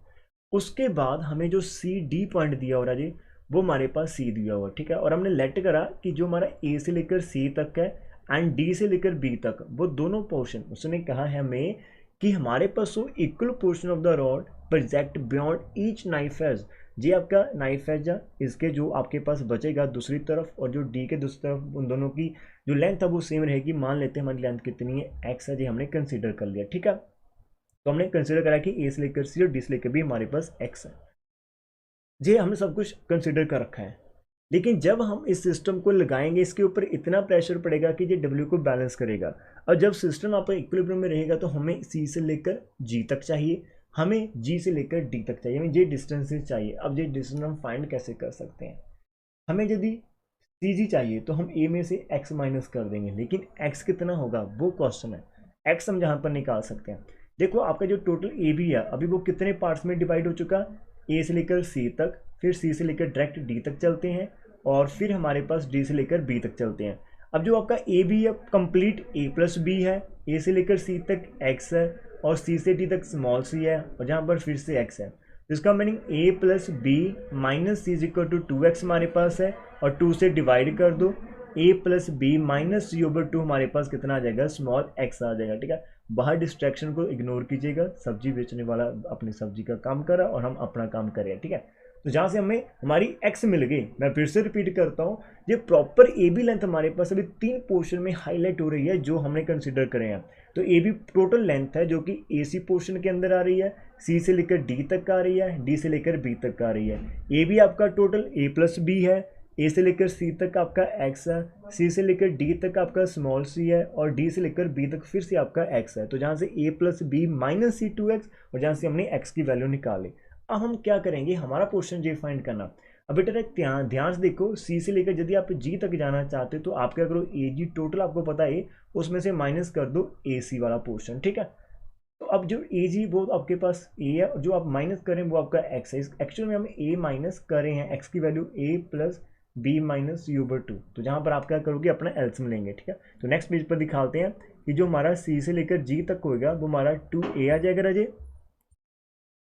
उसके बाद हमें जो सी डी पॉइंट दिया हो रहा जी, वो हमारे पास सी दिया हुआ, ठीक है। और हमने लेट करा कि जो हमारा ए से लेकर सी तक है एंड डी से लेकर बी तक, वो दोनों पोर्शन उसने कहा है हमें कि हमारे पास वो equal portion of the rod project beyond each knife as, ये आपका नाइफ एज है, इसके जो आपके पास बचेगा दूसरी तरफ और जो डी के दूसरी तरफ उन दोनों की जो लेंथ है वो सेम रहेगी। मान लेते हैं हमारी लेंथ कितनी है, एक्स है, ये हमने कंसिडर कर लिया। ठीक है, तो हमने कंसिडर करा कि ए से लेकर सी और डी से लेकर भी हमारे पास एक्स है, ये हमने सब कुछ कंसिडर कर रखा है। लेकिन जब हम इस सिस्टम को लगाएंगे इसके ऊपर इतना प्रेशर पड़ेगा कि ये डब्ल्यू को बैलेंस करेगा। और जब सिस्टम आपका इक्विलिब्रियम में रहेगा तो हमें सी से लेकर जी तक चाहिए, हमें जी से लेकर डी तक चाहिए, हमें ये डिस्टेंसेस चाहिए। अब ये डिस्टेंस हम फाइंड कैसे कर सकते हैं, हमें यदि सी जी चाहिए तो हम ए में से एक्स माइनस कर देंगे, लेकिन एक्स कितना होगा वो क्वेश्चन है। एक्स हम जहाँ पर निकाल सकते हैं, देखो आपका जो टोटल ए बी है अभी वो कितने पार्ट्स में डिवाइड हो चुका, ए से लेकर सी तक, फिर सी से लेकर डायरेक्ट डी तक चलते हैं और फिर हमारे पास डी से लेकर बी तक चलते हैं। अब जो आपका ए बी है कंप्लीट ए प्लस बी है, ए से लेकर सी तक एक्स है और सी से डी तक स्मॉल सी है और जहाँ पर फिर से एक्स है। तो इसका meaning A plus B minus C is equal to 2x हमारे पास है और 2 से डिवाइड कर दो, ए प्लस बी माइनस सी ओवर 2 हमारे पास कितना आ जाएगा, स्मॉल एक्स आ जाएगा। ठीक है, बाहर डिस्ट्रैक्शन को इग्नोर कीजिएगा, सब्जी बेचने वाला अपनी सब्जी का काम कर रहा और हम अपना काम करें। ठीक है, तो जहाँ से हमें हमारी एक्स मिल गई, मैं फिर से रिपीट करता हूँ, ये प्रॉपर ए बी लेंथ हमारे पास अभी 3 पोर्शन में हाईलाइट हो रही है जो हमने कंसिडर करे हैं। तो ए बी टोटल लेंथ है जो कि ए सी पोर्शन के अंदर आ रही है, सी से लेकर डी तक आ रही है, डी से लेकर बी तक आ रही है। ए बी आपका टोटल ए प्लस बी है, ए से लेकर सी तक आपका एक्स है, सी से लेकर डी तक आपका स्मॉल सी है और डी से लेकर बी तक फिर से आपका एक्स है। तो जहाँ से ए प्लस बी माइनस सी 2x और जहाँ से हमने एक्स की वैल्यू निकाली। अब हम क्या करेंगे, हमारा पोर्शन जे फाइंड करना। अब बेटा ध्यान से देखो, सी से लेकर यदि आप जी तक जाना चाहते हो तो आप क्या करो, ए जी टोटल आपको पता है उसमें से माइनस कर दो ए सी वाला पोर्शन। ठीक है, तो अब जो ए जी वो आपके पास ए है, जो आप माइनस करें वो आपका एक्स है। एक्चुअल में हम ए माइनस करे हैं, एक्स की value A plus B minus U over 2, तो जहाँ पर आप क्या करोगे अपना एल्सियम लेंगे। ठीक है, तो नेक्स्ट पेज पर दिखाते हैं कि जो हमारा सी से लेकर जी तक होगा वो हमारा 2a आ जाएगा राजे,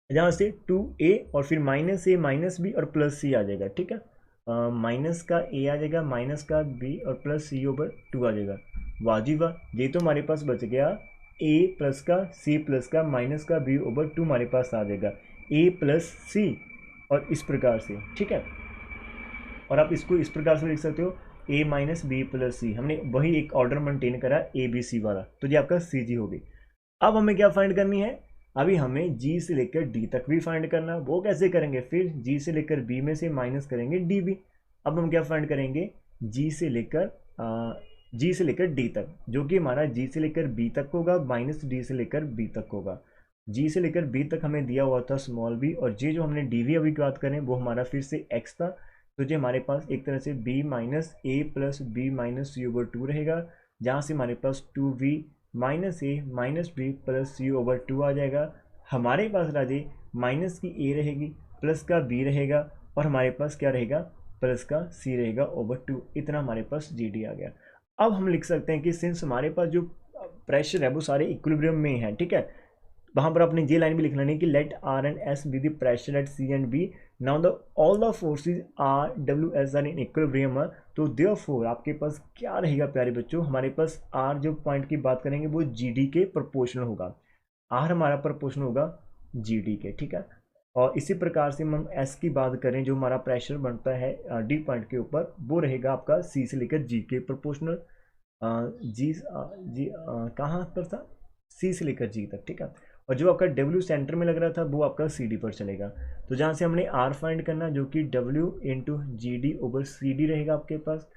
जहाँ से 2a और फिर माइनस ए माइनस बी और प्लस सी आ जाएगा। ठीक है, माइनस का ए आ जाएगा, माइनस का बी और प्लस सी ओवर 2 आ जाएगा। वाजिब है, ये तो हमारे पास बच गया a प्लस का सी प्लस का माइनस का बी ओवर 2 हमारे पास आ जाएगा, a प्लस सी और इस प्रकार से। ठीक है, और आप इसको इस प्रकार से लिख सकते हो a माइनस बी प्लस सी, हमने वही एक ऑर्डर मेंटेन करा ए बी सी वाला, तो ये आपका सी जी होगी। अब हमें क्या फाइंड करनी है, अभी हमें जी से लेकर डी तक भी फाइंड करना। वो कैसे करेंगे, फिर जी से लेकर बी में से माइनस करेंगे डी बी। अब हम क्या फाइंड करेंगे, जी से लेकर डी तक, जो कि हमारा जी से लेकर बी तक होगा माइनस डी से लेकर बी तक होगा। जी से लेकर बी तक हमें दिया हुआ था स्मॉल बी और जी जो हमने डी वी अभी बात करें वो हमारा फिर से एक्स था, तो जो हमारे पास एक तरह से बी माइनस ए प्लस बी माइनस सी ओवर 2 रहेगा, जहाँ से हमारे पास 2v माइनस ए minus B plus C over 2 आ जाएगा। हमारे पास राजे माइनस की ए रहेगी, प्लस का बी रहेगा और हमारे पास क्या रहेगा, प्लस का सी रहेगा ओवर 2। इतना हमारे पास जी डी आ गया। अब हम लिख सकते हैं कि सिंस हमारे पास जो प्रेशर है वो सारे इक्विलिब्रियम में है। ठीक है, वहाँ पर आपने ये लाइन भी लिख लेनी है कि let R and S be the pressure at C and B, now the all the forces are W S R in equilibrium. तो देयरफॉर आपके पास क्या रहेगा प्यारे बच्चों, हमारे पास आर जो पॉइंट की बात करेंगे वो जी डी के प्रोपोर्शनल होगा, आर हमारा प्रोपोर्शनल होगा जी डी के। ठीक है, और इसी प्रकार से हम एस की बात करें, जो हमारा प्रेशर बनता है डी पॉइंट के ऊपर वो रहेगा आपका सी से लेकर जी के प्रोपोर्शनल। जी कहाँ पर था, सी से लेकर जी तक। ठीक है, और जो आपका W सेंटर में लग रहा था वो आपका CD पर चलेगा। तो जहाँ से हमने R फाइंड करना, जो कि W into G D over C D रहेगा आपके पास।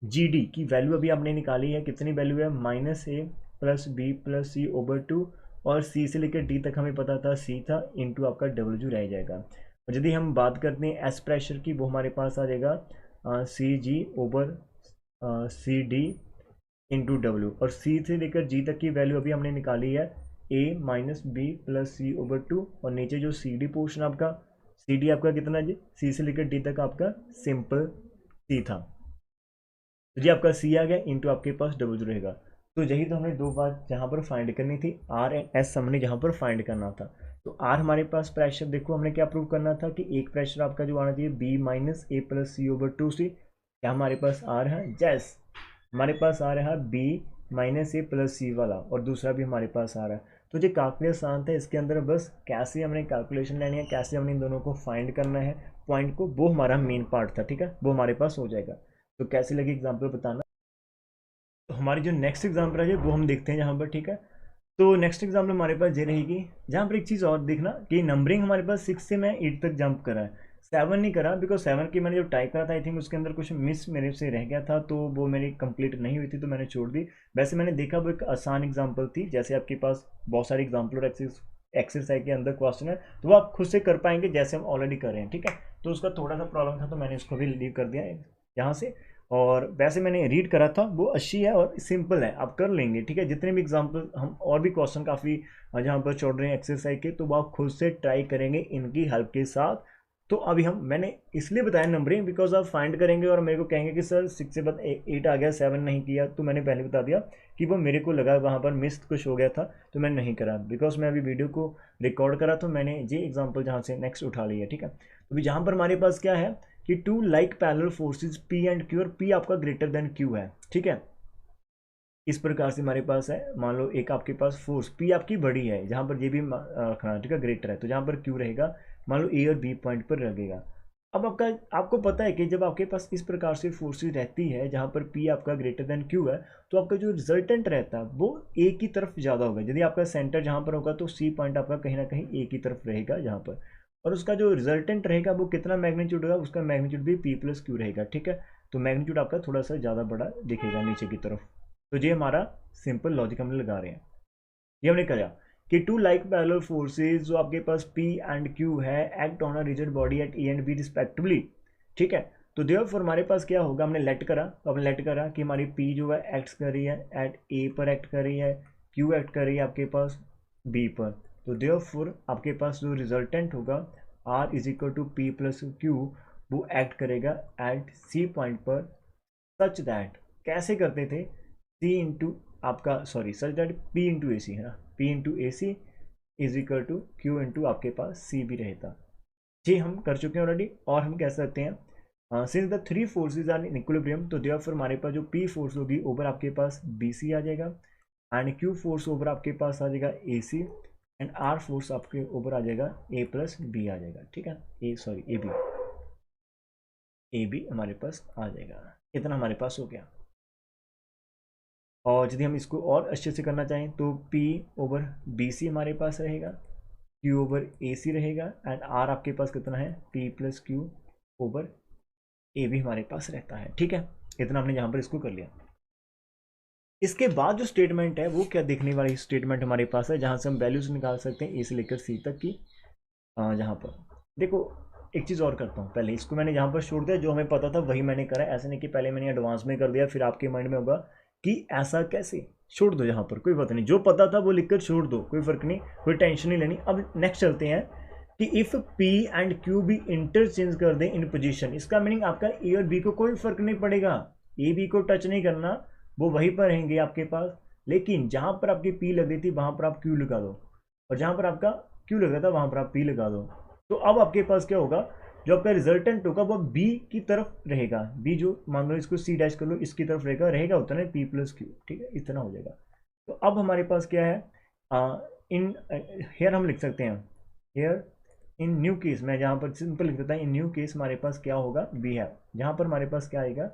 GD की वैल्यू अभी आपने निकाली है, कितनी वैल्यू है, माइनस ए plus B plus C over 2 और C से लेकर D तक हमें पता था C था, इंटू आपका W रह जाएगा। और यदि हम बात करते हैं S प्रेशर की, वो हमारे पास आ जाएगा CG over CD into W, और C से लेकर G तक की वैल्यू अभी हमने निकाली है a minus B plus C over 2 और नीचे जो सी डी पोर्शन आपका, सी डी आपका कितना जी, सी से लेकर डी तक आपका सिंपल सी था, तो जी आपका सी आ गया इंटू आपके पास W रहेगा। तो यही तो हमें दो बात जहाँ पर फाइंड करनी थी, आर एंड एस हमने जहाँ पर फाइंड करना था। तो आर हमारे पास प्रेशर, देखो हमने क्या प्रूव करना था कि एक प्रेशर आपका जो आना चाहिए बी माइनस ए प्लस सी ओवर 2 सी, क्या हमारे पास आर है, जैस हमारे पास आ रहा है बी माइनस ए प्लस सी वाला और दूसरा भी हमारे पास आ रहा है। तो जो कैलकुलस आसान था, इसके अंदर बस कैसे हमने कैलकुलेशन लेनी है, कैसे हमने इन दोनों को फाइंड करना है पॉइंट को, वो हमारा मेन पार्ट था। ठीक है, वो हमारे पास हो जाएगा। तो कैसे लगी एग्जाम्पल बताना। तो हमारी जो नेक्स्ट एग्जाम्पल है वो हम देखते हैं यहाँ पर। ठीक है, तो नेक्स्ट एग्जाम्पल हमारे पास ये रहेगी, जहाँ पर एक चीज़ और देखना कि नंबरिंग हमारे पास 6 से मैं 8 तक जंप करा है, 7 नहीं करा, बिकॉज 7 की मैंने जो टाइप करा था आई थिंक उसके अंदर कुछ मिस मेरे से रह गया था, तो वो मेरी कंप्लीट नहीं हुई थी, तो मैंने छोड़ दी। वैसे मैंने देखा वो एक आसान एग्जाम्पल थी, जैसे आपके पास बहुत सारे एग्जाम्पल और एक्सरसाइज के अंदर क्वेश्चन है, तो वो आप खुद से कर पाएंगे जैसे हम ऑलरेडी कर रहे हैं। ठीक है, तो उसका थोड़ा सा प्रॉब्लम था, तो मैंने उसको भी लीव कर दिया यहाँ से। और वैसे मैंने रीड करा था, वो अच्छी है और सिंपल है, आप कर लेंगे। ठीक है, जितने भी एग्जाम्पल हम और भी क्वेश्चन काफ़ी जहाँ पर छोड़ रहे हैं एक्सरसाइज के, तो वो आप खुद से ट्राई करेंगे इनकी हेल्प के साथ। तो अभी मैंने इसलिए बताया नंबरिंग, बिकॉज आप फाइंड करेंगे और मेरे को कहेंगे कि सर 6 से बाद 8 आ गया, 7 नहीं किया, तो मैंने पहले बता दिया कि वो मेरे को लगा वहाँ पर मिस कुछ हो गया था, तो मैंने नहीं करा, बिकॉज मैं अभी वीडियो को रिकॉर्ड करा, तो मैंने ये एग्जाम्पल जहाँ से नेक्स्ट उठा लिया। ठीक है, तो अभी जहाँ पर हमारे पास क्या है कि two like parallel forces P and Q, और पी आपका ग्रेटर देन क्यू है। ठीक है, इस प्रकार से हमारे पास है, मान लो एक आपके पास फोर्स पी आपकी बड़ी है, जहाँ पर ये भी रखना, ठीक है, ग्रेटर है, तो जहाँ पर क्यू रहेगा मान लो ए और बी पॉइंट पर लगेगा। अब आपको पता है कि जब आपके पास इस प्रकार से फोर्सेज रहती है जहाँ पर पी आपका ग्रेटर देन क्यू है, तो आपका जो रिजल्टेंट रहता है वो ए की तरफ ज़्यादा होगा। यदि आपका सेंटर जहाँ पर होगा तो सी पॉइंट आपका कहीं ना कहीं ए की तरफ रहेगा जहाँ पर, और उसका जो रिजल्टेंट रहेगा वो कितना मैग्नीट्यूड होगा, उसका मैग्नीट्यूड भी पी प्लस क्यू रहेगा। ठीक है, तो मैग्नीट्यूड आपका थोड़ा सा ज़्यादा बड़ा दिखेगा नीचे की तरफ। तो ये हमारा सिंपल लॉजिक हम लगा रहे हैं। ये हमने करा कि टू लाइक पैरेलल फोर्सेस जो आपके पास P एंड Q है act on a rigid body eight E and B respectively. ठीक है, तो देयरफॉर हमारे पास क्या होगा, हमने लेट करा, तो हमने लेट करा कि हमारी P जो है एक्ट कर रही है एट A पर, एक्ट कर रही है, Q एक्ट कर रही है आपके पास B पर। तो देयरफॉर आपके पास जो रिजल्टेंट होगा R is equal to P plus Q, वो एक्ट करेगा एट C पॉइंट पर, सच दैट, कैसे करते थे, C इंटू आपका sorry such that P into A C है ना, P into A C is equal to Q into आपके पास C भी रहता। जी हम कर चुके हैं ऑलरेडी, और हम कह सकते हैं since the three forces are in equilibrium, तो देयरफॉर हमारे पास जो P फोर्स होगी ओवर आपके पास BC आ जाएगा, एंड Q फोर्स ओवर आपके पास आ जाएगा AC, एंड R फोर्स आपके ऊपर आ जाएगा A प्लस B आ जाएगा। ठीक है, ए बी हमारे पास आ जाएगा। इतना हमारे पास हो गया। और यदि हम इसको और अच्छे से करना चाहें तो P ओवर बी सी हमारे पास रहेगा, Q ओवर ए सी रहेगा, एंड R आपके पास कितना है, P प्लस क्यू ओवर ए भी हमारे पास रहता है। ठीक है, इतना हमने यहाँ पर इसको कर लिया। इसके बाद जो स्टेटमेंट है वो क्या देखने वाली स्टेटमेंट हमारे पास है, जहाँ से हम वैल्यूज निकाल सकते हैं ए से लेकर सी तक की। जहाँ पर देखो एक चीज़ और करता हूँ, पहले इसको मैंने यहाँ पर छोड़ दिया, जो हमें पता था वही मैंने करा, ऐसे नहीं कि पहले मैंने एडवांस में कर दिया फिर आपके माइंड में होगा कि ऐसा कैसे। छोड़ दो यहाँ पर, कोई बात नहीं, जो पता था वो लिखकर छोड़ दो, कोई फर्क नहीं, कोई टेंशन नहीं लेनी। अब नेक्स्ट चलते हैं कि इफ़ P एंड Q भी इंटरचेंज कर दें इन पोजीशन, इसका मीनिंग आपका ए और बी को कोई फर्क नहीं पड़ेगा, ए बी को टच नहीं करना, वो वहीं पर रहेंगे आपके पास, लेकिन जहाँ पर आपकी P लगी थी वहाँ पर आप Q लगा दो, और जहाँ पर आपका Q लगा था वहाँ पर आप P लगा दो। तो अब आपके पास क्या होगा, जो आपका रिजल्टेंट होगा वो बी की तरफ रहेगा, बी जो मान लो इसको सी डैश कर लो, इसकी तरफ रहेगा उतना P प्लस क्यू। ठीक है, इतना हो जाएगा। तो अब हमारे पास क्या है, इन हेयर हम लिख सकते हैं, हेयर इन न्यू केस, मैं जहाँ पर सिंपल लिख देता हूँ, इन न्यू केस हमारे पास क्या होगा, बी है, जहाँ पर हमारे पास क्या आएगा,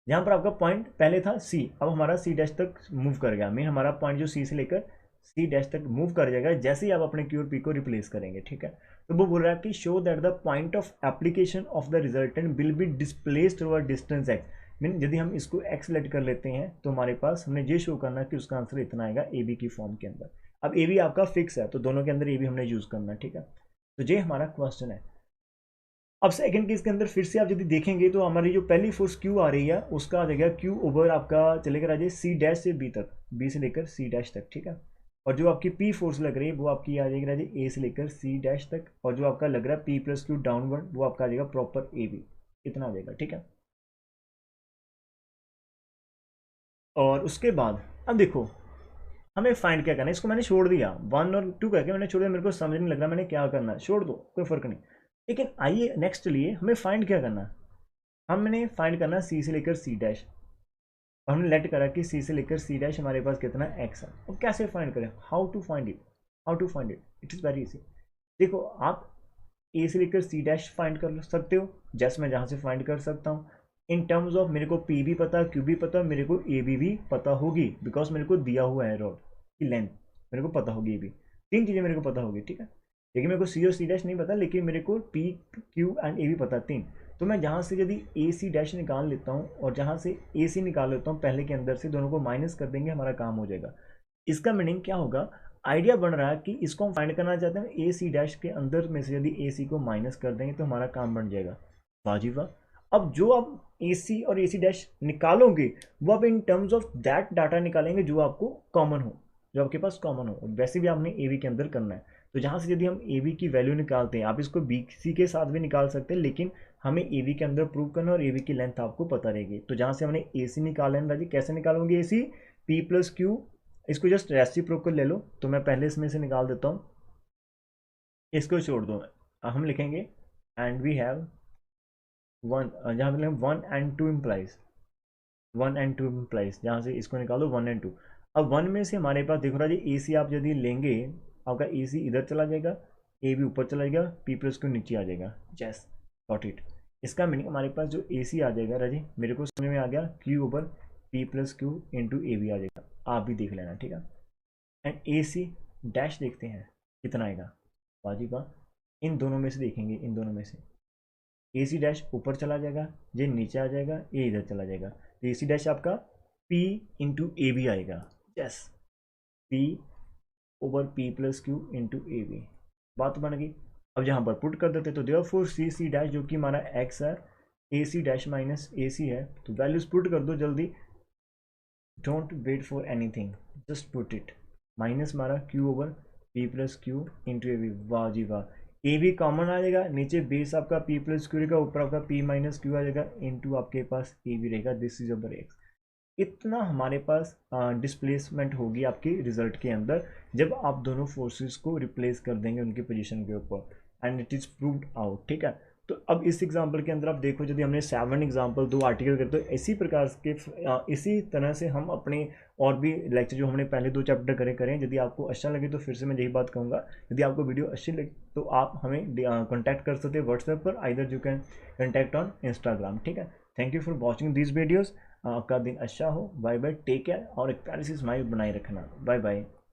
जहाँ पर आपका पॉइंट पहले था सी, अब हमारा सी डैश तक मूव कर गया, मीन हमारा पॉइंट जो सी से लेकर सी डैश तक मूव कर जाएगा जैसे ही आप अपने क्यू और पी को रिप्लेस करेंगे। ठीक है, तो वो बोल रहा है कि show that the point of application of the resultant will be displaced over distance x, mean यदि हम इसको एक्स लेट कर लेते हैं तो हमारे पास हमने ये शो करना है कि उसका आंसर इतना आएगा ए बी की फॉर्म के अंदर। अब ए बी आपका फिक्स है, तो दोनों के अंदर ए बी हमने यूज़ करना है। ठीक है, तो ये हमारा क्वेश्चन है। अब सेकंड केस के अंदर फिर से आप यदि देखेंगे तो हमारी जो पहली फोर्स क्यू आ रही है उसका आ जाएगा क्यू ओवर आपका चलेगा राजे सी डैश से बी तक, बी से लेकर सी डैश तक। ठीक है, और जो आपकी पी फोर्स लग रही है वो आपकी आ जाएगी राजे ए से लेकर सी डैश तक, और जो आपका लग रहा है पी प्लस क्यू डाउनवर्ड वो आपका आ जाएगा प्रॉपर ए बी, इतना आ जाएगा। ठीक है, और उसके बाद अब देखो हमें फाइंड क्या करना है, इसको मैंने छोड़ दिया 1 और 2 करके मैंने छोड़ दिया, मेरे को समझ नहीं लग रहा मैंने क्या करना है, छोड़ दो कोई फर्क नहीं। लेकिन आइए नेक्स्ट लिए हमें फाइंड क्या करना है, हमने फाइंड करना सी से लेकर सी डैश। और हमने लेट करा कि सी से लेकर सी डैश हमारे पास कितना एक्स है। और कैसे फाइंड करें, how to find it, it is very easy. देखो आप ए से लेकर सी डैश फाइंड कर सकते हो, जैसे मैं जहाँ से फाइंड कर सकता हूँ। इन टर्म्स ऑफ मेरे को पी भी पता, क्यू भी पता, मेरे को ए भी पता होगी, बिकॉज मेरे को दिया हुआ है रॉड की लेंथ, मेरे को पता होगी। ए भी तीन चीज़ें मेरे को पता होगी, ठीक है। लेकिन मेरे को सी और सी डैश नहीं पता, लेकिन मेरे को पी क्यू एंड ए भी पता, तीन। तो मैं जहाँ से यदि ए सी डैश निकाल लेता हूँ और जहाँ से ए सी निकाल लेता हूँ पहले के अंदर से, दोनों को माइनस कर देंगे, हमारा काम हो जाएगा। इसका मीनिंग क्या होगा, आइडिया बन रहा है कि इसको हम फाइंड करना चाहते हैं, ए सी डैश के अंदर में से यदि ए सी को माइनस कर देंगे तो हमारा काम बन जाएगा। वाह वाह। अब जो आप ए सी और ए सी डैश निकालोगे वो आप in terms of that data निकालेंगे जो आपको कॉमन हो, जो आपके पास कॉमन हो। वैसे भी आपने ए बी के अंदर करना है, तो जहाँ से यदि हम ए बी की वैल्यू निकालते हैं, आप इसको बी सी के साथ भी निकाल सकते हैं, लेकिन हमें ए बी के अंदर प्रूव करना और ए बी की लेंथ आपको पता रहेगी। तो जहाँ से हमने ए सी निकाला है राजी, कैसे निकालोगे ए सी, पी प्लस क्यू, इसको जस्ट रेसिप्रोकल ले लो। तो मैं पहले इसमें से निकाल देता हूँ, इसको छोड़ दो, हम लिखेंगे एंड वी हैव वन, जहाँ पे one and two implies, one and two implies, जहाँ से इसको निकालो वन एंड टू। अब वन में से हमारे पास देखो राजी, ए सी आप यदि लेंगे, आपका ए सी इधर चला जाएगा, ए भी ऊपर चला जाएगा, पी प्लस क्यू नीचे आ जाएगा। जैस गॉट इट। इसका मीनिंग हमारे पास जो ए सी आ जाएगा राजी, मेरे को समझ में आ गया, Q over P plus Q into A भी आ जाएगा, आप भी देख लेना, ठीक है। एंड ए सी डैश देखते हैं कितना आएगा, बाजी का इन दोनों में से देखेंगे, इन दोनों में से ए सी डैश ऊपर चला जाएगा, ये नीचे आ जाएगा, ए इधर चला जाएगा, तो ए सी डैश आपका पी इंटू ए बी आएगा। Yes, P over P plus Q into A B, बात बन गई। अब यहाँ पर पुट कर देते, तो देयरफॉर सी सी डैश जो कि हमारा एक्स है, ए सी डैश माइनस ए सी है, तो वैल्यूज पुट कर दो जल्दी, don't wait for anything, just put it. Minus हमारा Q over P plus Q into A B, वाह जी वाह। ए भी कॉमन आ जाएगा, नीचे बेस आपका पी प्लस क्यू रहेगा, ऊपर आपका पी माइनस क्यू आ जाएगा, इंटू आपके पास ए भी रहेगा, दिस इज ओवर एक्स। इतना हमारे पास डिस्प्लेसमेंट होगी आपके रिजल्ट के अंदर, जब आप दोनों फोर्सेस को रिप्लेस कर देंगे उनकी पोजीशन के ऊपर, and it is proved out, ठीक है। तो अब इस एग्जांपल के अंदर आप देखो, यदि हमने 7 एग्जांपल 2 आर्टिकल करते तो इसी प्रकार के इसी तरह से हम अपने और भी लेक्चर जो हमने पहले 2 चैप्टर करें। यदि आपको अच्छा लगे तो फिर से मैं यही बात कहूँगा, यदि आपको वीडियो अच्छी लगे तो आप हमें कॉन्टैक्ट कर सकते हैं व्हाट्सएप पर, either you can contact on Instagram, ठीक है। Thank you for watching this videos. आपका दिन अच्छा हो, बाय बाय, टेक केयर, और एक प्यारी सी स्माइल बनाए रखना, बाय बाय।